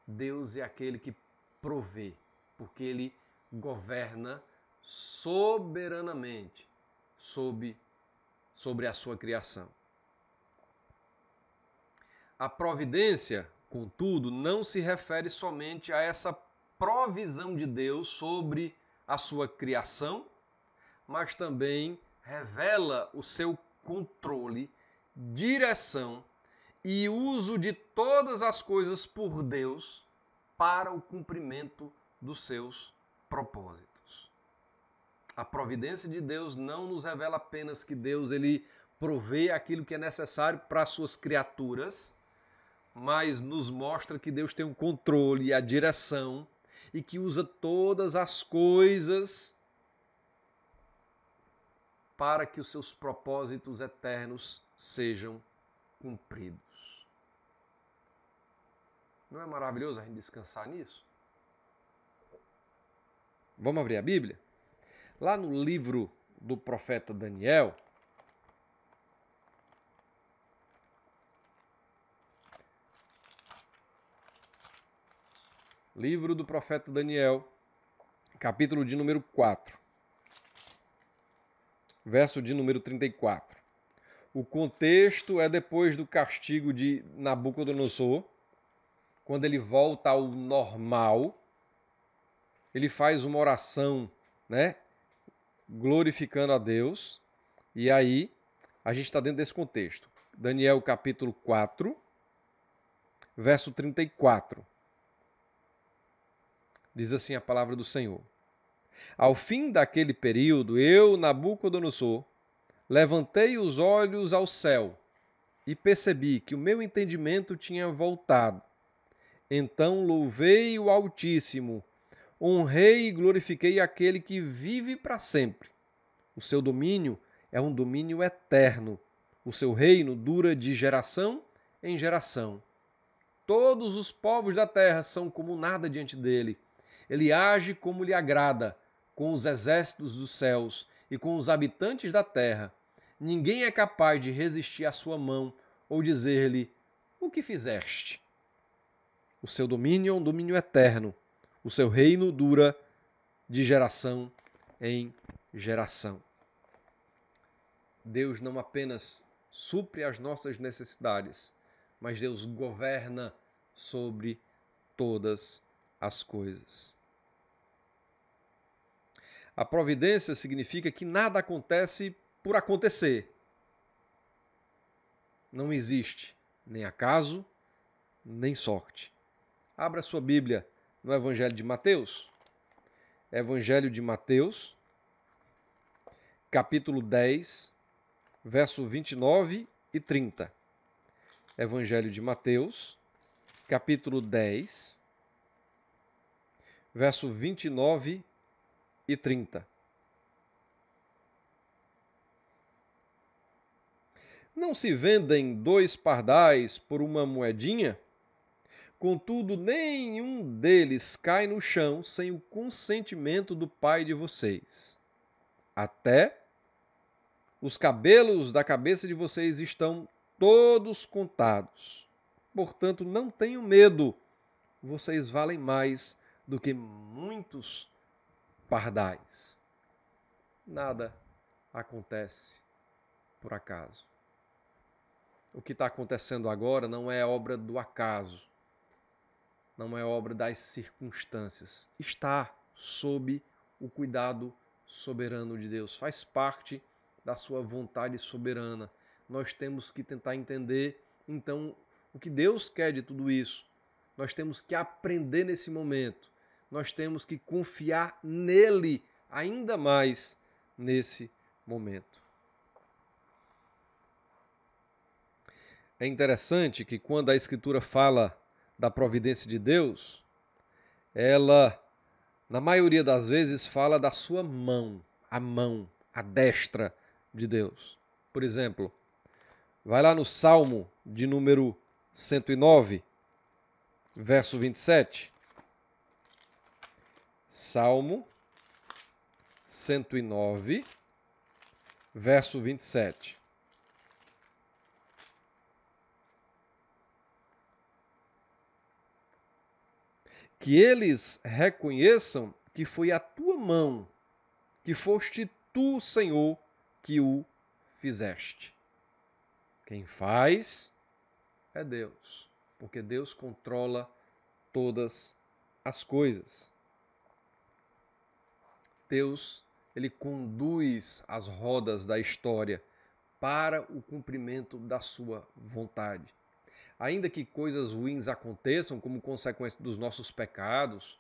Deus é aquele que provê, porque Ele governa soberanamente sobre a sua criação. A providência, contudo, não se refere somente a essa provisão de Deus sobre a sua criação, mas também revela o seu controle, direção e uso de todas as coisas por Deus para o cumprimento dos seus propósitos. A providência de Deus não nos revela apenas que Deus ele provê aquilo que é necessário para as suas criaturas, mas nos mostra que Deus tem o controle e a direção e que usa todas as coisas para que os seus propósitos eternos sejam cumpridos. Não é maravilhoso a gente descansar nisso? Vamos abrir a Bíblia? Lá no livro do profeta Daniel, livro do profeta Daniel, capítulo de número 4, verso de número 34. O contexto é depois do castigo de Nabucodonosor, quando ele volta ao normal, ele faz uma oração, né, glorificando a Deus, e aí a gente está dentro desse contexto. Daniel capítulo 4, verso 34. Diz assim a palavra do Senhor. Ao fim daquele período, eu, Nabucodonosor, levantei os olhos ao céu e percebi que o meu entendimento tinha voltado. Então louvei o Altíssimo, honrei e glorifiquei aquele que vive para sempre. O seu domínio é um domínio eterno. O seu reino dura de geração em geração. Todos os povos da terra são como nada diante dele. Ele age como lhe agrada, com os exércitos dos céus e com os habitantes da terra. Ninguém é capaz de resistir à sua mão ou dizer-lhe: o que fizeste? O seu domínio é um domínio eterno. O seu reino dura de geração em geração. Deus não apenas supre as nossas necessidades, mas Deus governa sobre todas as coisas. A providência significa que nada acontece por acontecer. Não existe nem acaso, nem sorte. Abra sua Bíblia no Evangelho de Mateus. Evangelho de Mateus, capítulo 10, verso 29 e 30. Evangelho de Mateus, capítulo 10, verso 29 e 30. Não se vendem 2 pardais por uma moedinha? Contudo, nenhum deles cai no chão sem o consentimento do Pai de vocês. Até os cabelos da cabeça de vocês estão todos contados. Portanto, não tenham medo. Vocês valem mais do que muitos pardais. Nada acontece por acaso. O que está acontecendo agora não é obra do acaso, não é obra das circunstâncias. Está sob o cuidado soberano de Deus, faz parte da sua vontade soberana. Nós temos que tentar entender, então, o que Deus quer de tudo isso. Nós temos que aprender nesse momento. Nós temos que confiar nele ainda mais nesse momento. É interessante que quando a Escritura fala da providência de Deus, ela, na maioria das vezes, fala da sua mão, a destra de Deus. Por exemplo, Vai lá no Salmo de número 109, verso 27. Salmo 109, verso 27. Que eles reconheçam que foi a tua mão, que foste tu, Senhor, que o fizeste. Quem faz é Deus, porque Deus controla todas as coisas. Deus, ele conduz as rodas da história para o cumprimento da sua vontade. Ainda que coisas ruins aconteçam como consequência dos nossos pecados,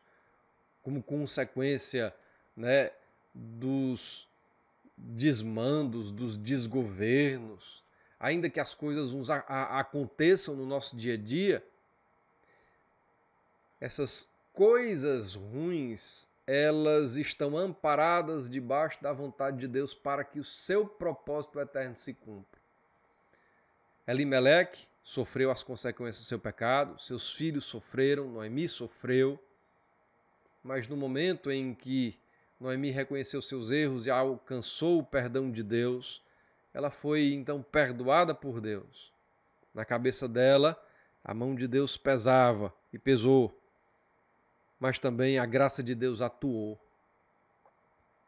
como consequência, né, dos desmandos, dos desgovernos, ainda que as coisas aconteçam no nosso dia a dia, essas coisas ruins, elas estão amparadas debaixo da vontade de Deus para que o seu propósito eterno se cumpra. Elimeleque sofreu as consequências do seu pecado, seus filhos sofreram, Noemi sofreu, mas no momento em que Noemi reconheceu seus erros e alcançou o perdão de Deus, ela foi então perdoada por Deus. Na cabeça dela, a mão de Deus pesava e pesou, mas também a graça de Deus atuou.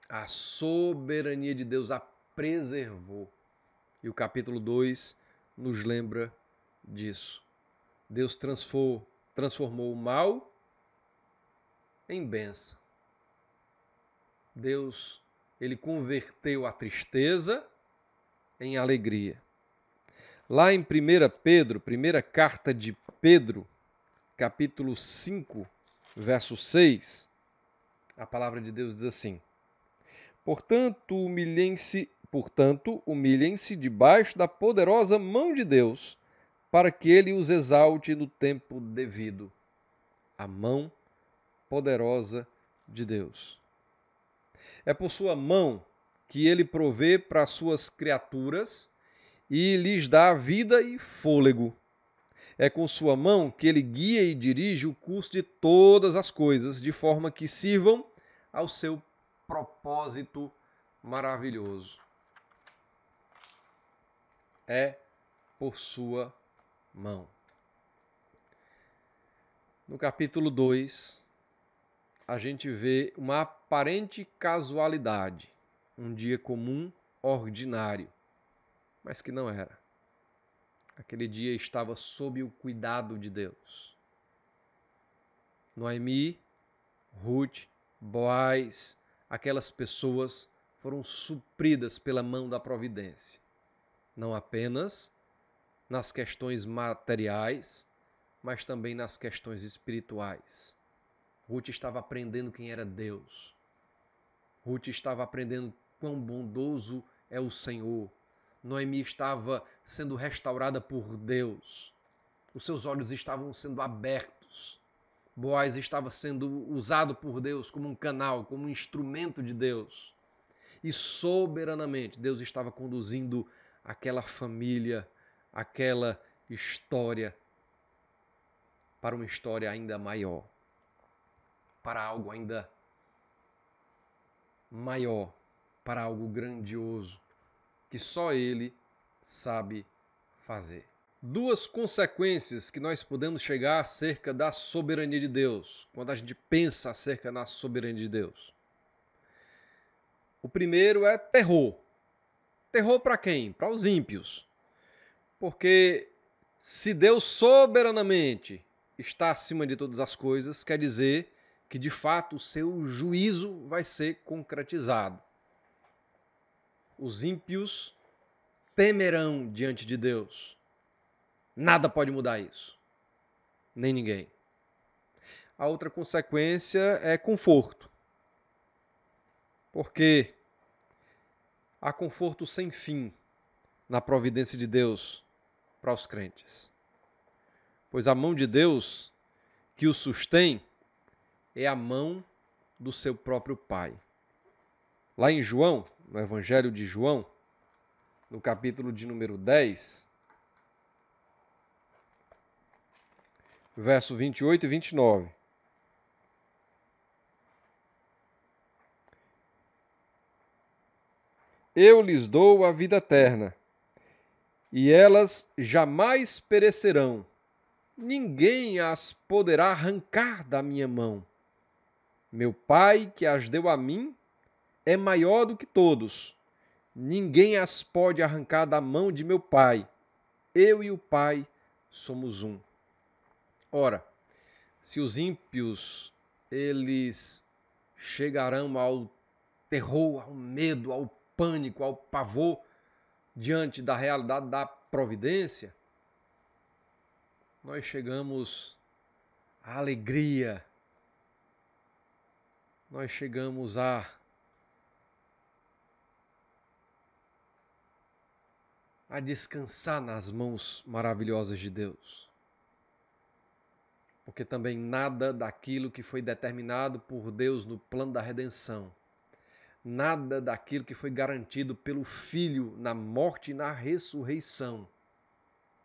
A soberania de Deus a preservou. E o capítulo 2 nos lembra disso. Deus transformou o mal em bênção. Deus, ele converteu a tristeza em alegria. Lá em 1 Pedro, primeira carta de Pedro, capítulo 5, verso 6, a palavra de Deus diz assim: Portanto, humilhem-se debaixo da poderosa mão de Deus, para que ele os exalte no tempo devido. A mão poderosa de Deus. É por sua mão que ele provê para as suas criaturas e lhes dá vida e fôlego. É com sua mão que ele guia e dirige o curso de todas as coisas, de forma que sirvam ao seu propósito maravilhoso. É por sua mão. No capítulo 2, a gente vê uma aparente casualidade, um dia comum, ordinário, mas que não era. Aquele dia estava sob o cuidado de Deus. Noemi, Ruth, Boaz, aquelas pessoas foram supridas pela mão da providência. Não apenas nas questões materiais, mas também nas questões espirituais. Ruth estava aprendendo quem era Deus. Ruth estava aprendendo quão bondoso é o Senhor. Noemi estava sendo restaurada por Deus. Os seus olhos estavam sendo abertos. Boaz estava sendo usado por Deus como um canal, como um instrumento de Deus. E soberanamente Deus estava conduzindo aquela família, aquela história para uma história ainda maior, para algo ainda maior, para algo grandioso, que só Ele sabe fazer. Duas consequências que nós podemos chegar acerca da soberania de Deus, quando a gente pensa acerca da soberania de Deus. O primeiro é terror. Terror para quem? Para os ímpios. Porque se Deus soberanamente está acima de todas as coisas, quer dizer que de fato o seu juízo vai ser concretizado. Os ímpios temerão diante de Deus. Nada pode mudar isso. Nem ninguém. A outra consequência é conforto. Porque há conforto sem fim na providência de Deus para os crentes. Pois a mão de Deus que o sustém é a mão do seu próprio Pai. Lá em João, no Evangelho de João, no capítulo de número 10, verso 28 e 29. Eu lhes dou a vida eterna, e elas jamais perecerão. Ninguém as poderá arrancar da minha mão. Meu Pai, que as deu a mim, é maior do que todos. Ninguém as pode arrancar da mão de meu Pai. Eu e o Pai somos um. Ora, se os ímpios, eles chegarão ao terror, ao medo, ao pânico, ao pavor diante da realidade da providência, nós chegamos à alegria, nós chegamos a descansar nas mãos maravilhosas de Deus. Porque também nada daquilo que foi determinado por Deus no plano da redenção, nada daquilo que foi garantido pelo Filho na morte e na ressurreição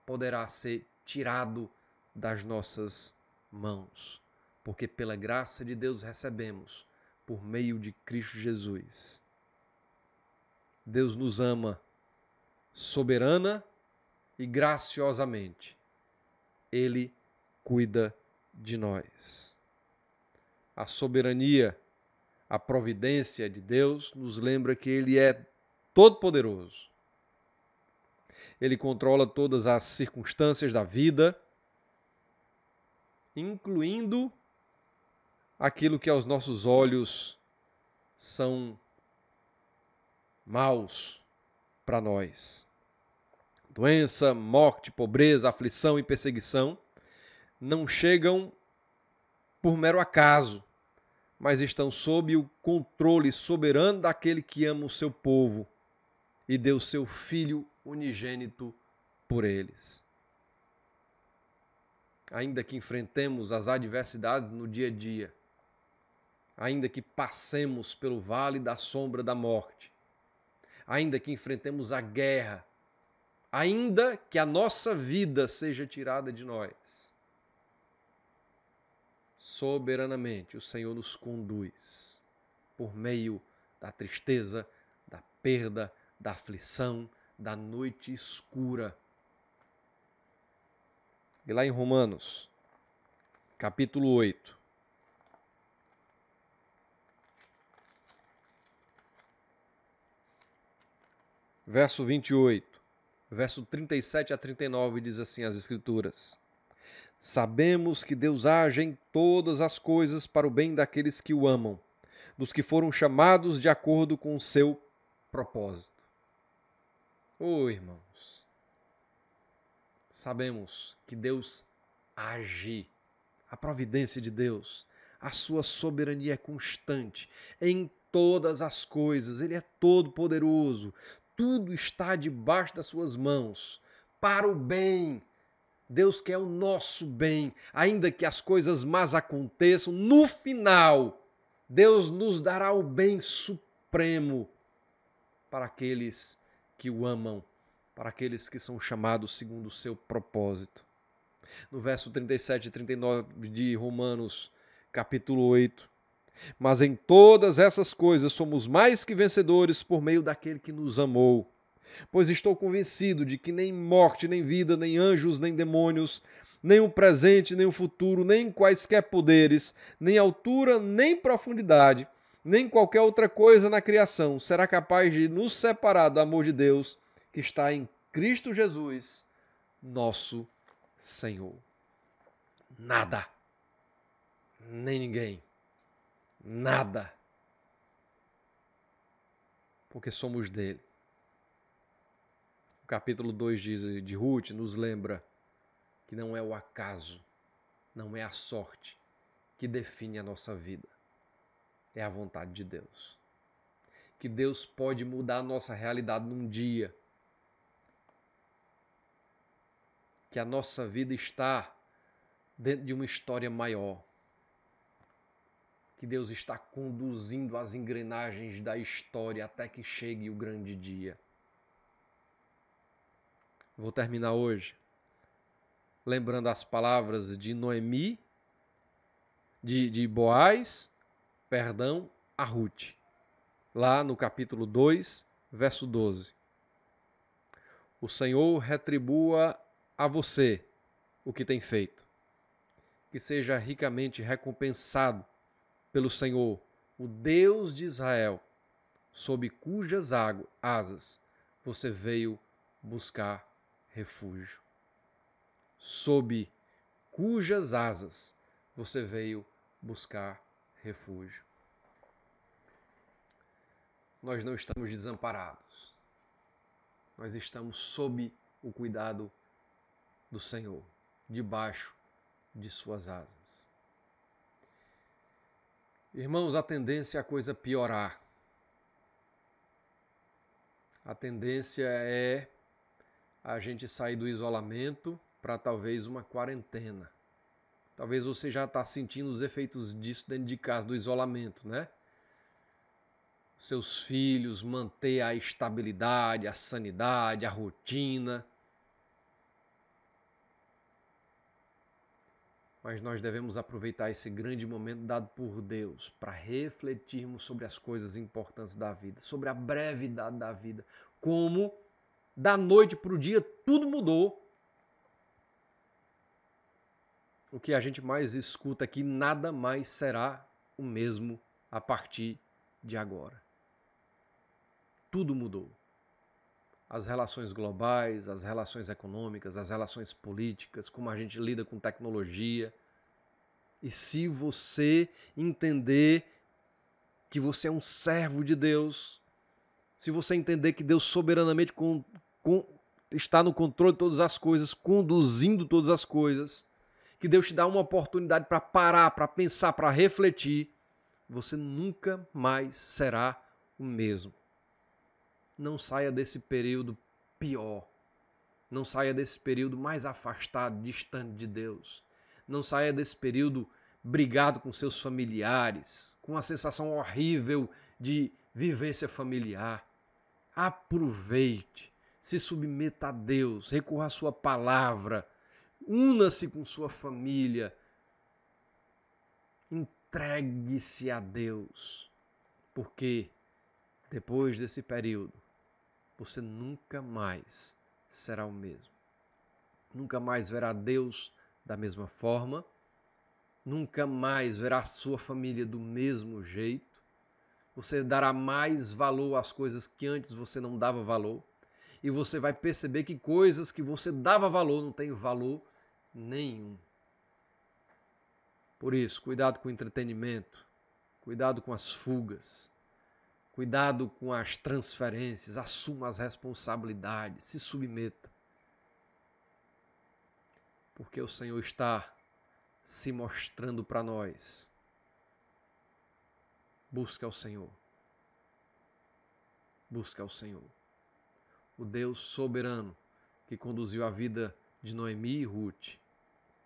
poderá ser tirado das nossas mãos, porque pela graça de Deus recebemos por meio de Cristo Jesus. Deus nos ama soberana e graciosamente. Ele cuida de nós. A soberania, a providência de Deus nos lembra que Ele é todo-poderoso. Ele controla todas as circunstâncias da vida, incluindo aquilo que aos nossos olhos são maus para nós. Doença, morte, pobreza, aflição e perseguição não chegam por mero acaso, mas estão sob o controle soberano daquele que ama o seu povo e deu seu Filho unigênito por eles. Ainda que enfrentemos as adversidades no dia a dia, ainda que passemos pelo vale da sombra da morte, ainda que enfrentemos a guerra, ainda que a nossa vida seja tirada de nós, soberanamente o Senhor nos conduz por meio da tristeza, da perda, da aflição, da noite escura. E lá em Romanos, capítulo 8, verso 28, verso 37 a 39, diz assim as Escrituras: Sabemos que Deus age em todas as coisas para o bem daqueles que o amam, dos que foram chamados de acordo com o seu propósito. Irmãos, sabemos que Deus age, a providência de Deus, a sua soberania é constante em todas as coisas, Ele é todo-poderoso, tudo está debaixo das suas mãos, para o bem. Deus quer o nosso bem, ainda que as coisas más aconteçam, no final, Deus nos dará o bem supremo para aqueles que o amam, para aqueles que são chamados segundo o seu propósito. No verso 37 e 39 de Romanos, capítulo 8, mas em todas essas coisas somos mais que vencedores por meio daquele que nos amou. Pois estou convencido de que nem morte, nem vida, nem anjos, nem demônios, nem o presente, nem o futuro, nem quaisquer poderes, nem altura, nem profundidade, nem qualquer outra coisa na criação será capaz de nos separar do amor de Deus que está em Cristo Jesus, nosso Senhor. Nada, nem ninguém, nada, porque somos dele. O capítulo 2 de Ruth nos lembra que não é o acaso, não é a sorte que define a nossa vida. É a vontade de Deus. Que Deus pode mudar a nossa realidade num dia. Que a nossa vida está dentro de uma história maior. Que Deus está conduzindo as engrenagens da história até que chegue o grande dia. Vou terminar hoje lembrando as palavras de Noemi, de Boaz, perdão, a Ruth, lá no capítulo 2, verso 12. O Senhor retribua a você o que tem feito, que seja ricamente recompensado pelo Senhor, o Deus de Israel, sob cujas asas você veio buscar refúgio. Sob cujas asas você veio buscar refúgio. Nós não estamos desamparados. Nós estamos sob o cuidado do Senhor, debaixo de suas asas. Irmãos, a tendência é a coisa piorar. A tendência é a gente sair do isolamento para talvez uma quarentena. Talvez você já está sentindo os efeitos disso dentro de casa, do isolamento, né? Seus filhos, manter a estabilidade, a sanidade, a rotina. Mas nós devemos aproveitar esse grande momento dado por Deus para refletirmos sobre as coisas importantes da vida, sobre a brevidade da vida, como da noite para o dia tudo mudou. O que a gente mais escuta aqui, nada mais será o mesmo a partir de agora. Tudo mudou. As relações globais, as relações econômicas, as relações políticas, como a gente lida com tecnologia. E se você entender que você é um servo de Deus, se você entender que Deus soberanamente está no controle de todas as coisas, conduzindo todas as coisas, que Deus te dá uma oportunidade para parar, para pensar, para refletir, você nunca mais será o mesmo. Não saia desse período pior. Não saia desse período mais afastado, distante de Deus. Não saia desse período brigado com seus familiares, com a sensação horrível de vivência familiar. Aproveite, se submeta a Deus, recorra à sua palavra, una-se com sua família, entregue-se a Deus, porque depois desse período, você nunca mais será o mesmo. Nunca mais verá Deus da mesma forma, nunca mais verá a sua família do mesmo jeito, você dará mais valor às coisas que antes você não dava valor, e você vai perceber que coisas que você dava valor não têm valor nenhum. Por isso, cuidado com o entretenimento, cuidado com as fugas, cuidado com as transferências, assuma as responsabilidades, se submeta. Porque o Senhor está se mostrando para nós. Busca ao Senhor. Busca ao Senhor. O Deus soberano que conduziu a vida de Noemi e Ruth,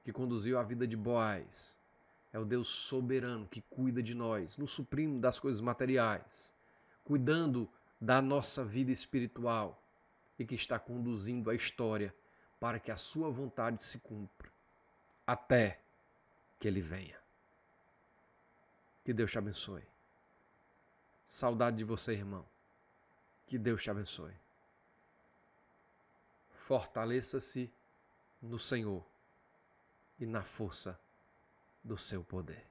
que conduziu a vida de Boaz, é o Deus soberano que cuida de nós, nos suprindo das coisas materiais, cuidando da nossa vida espiritual e que está conduzindo a história para que a sua vontade se cumpra, até que Ele venha. Que Deus te abençoe. Saudade de você, irmão. Que Deus te abençoe. Fortaleça-se no Senhor e na força do seu poder.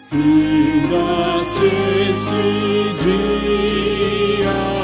Finda-se este dia.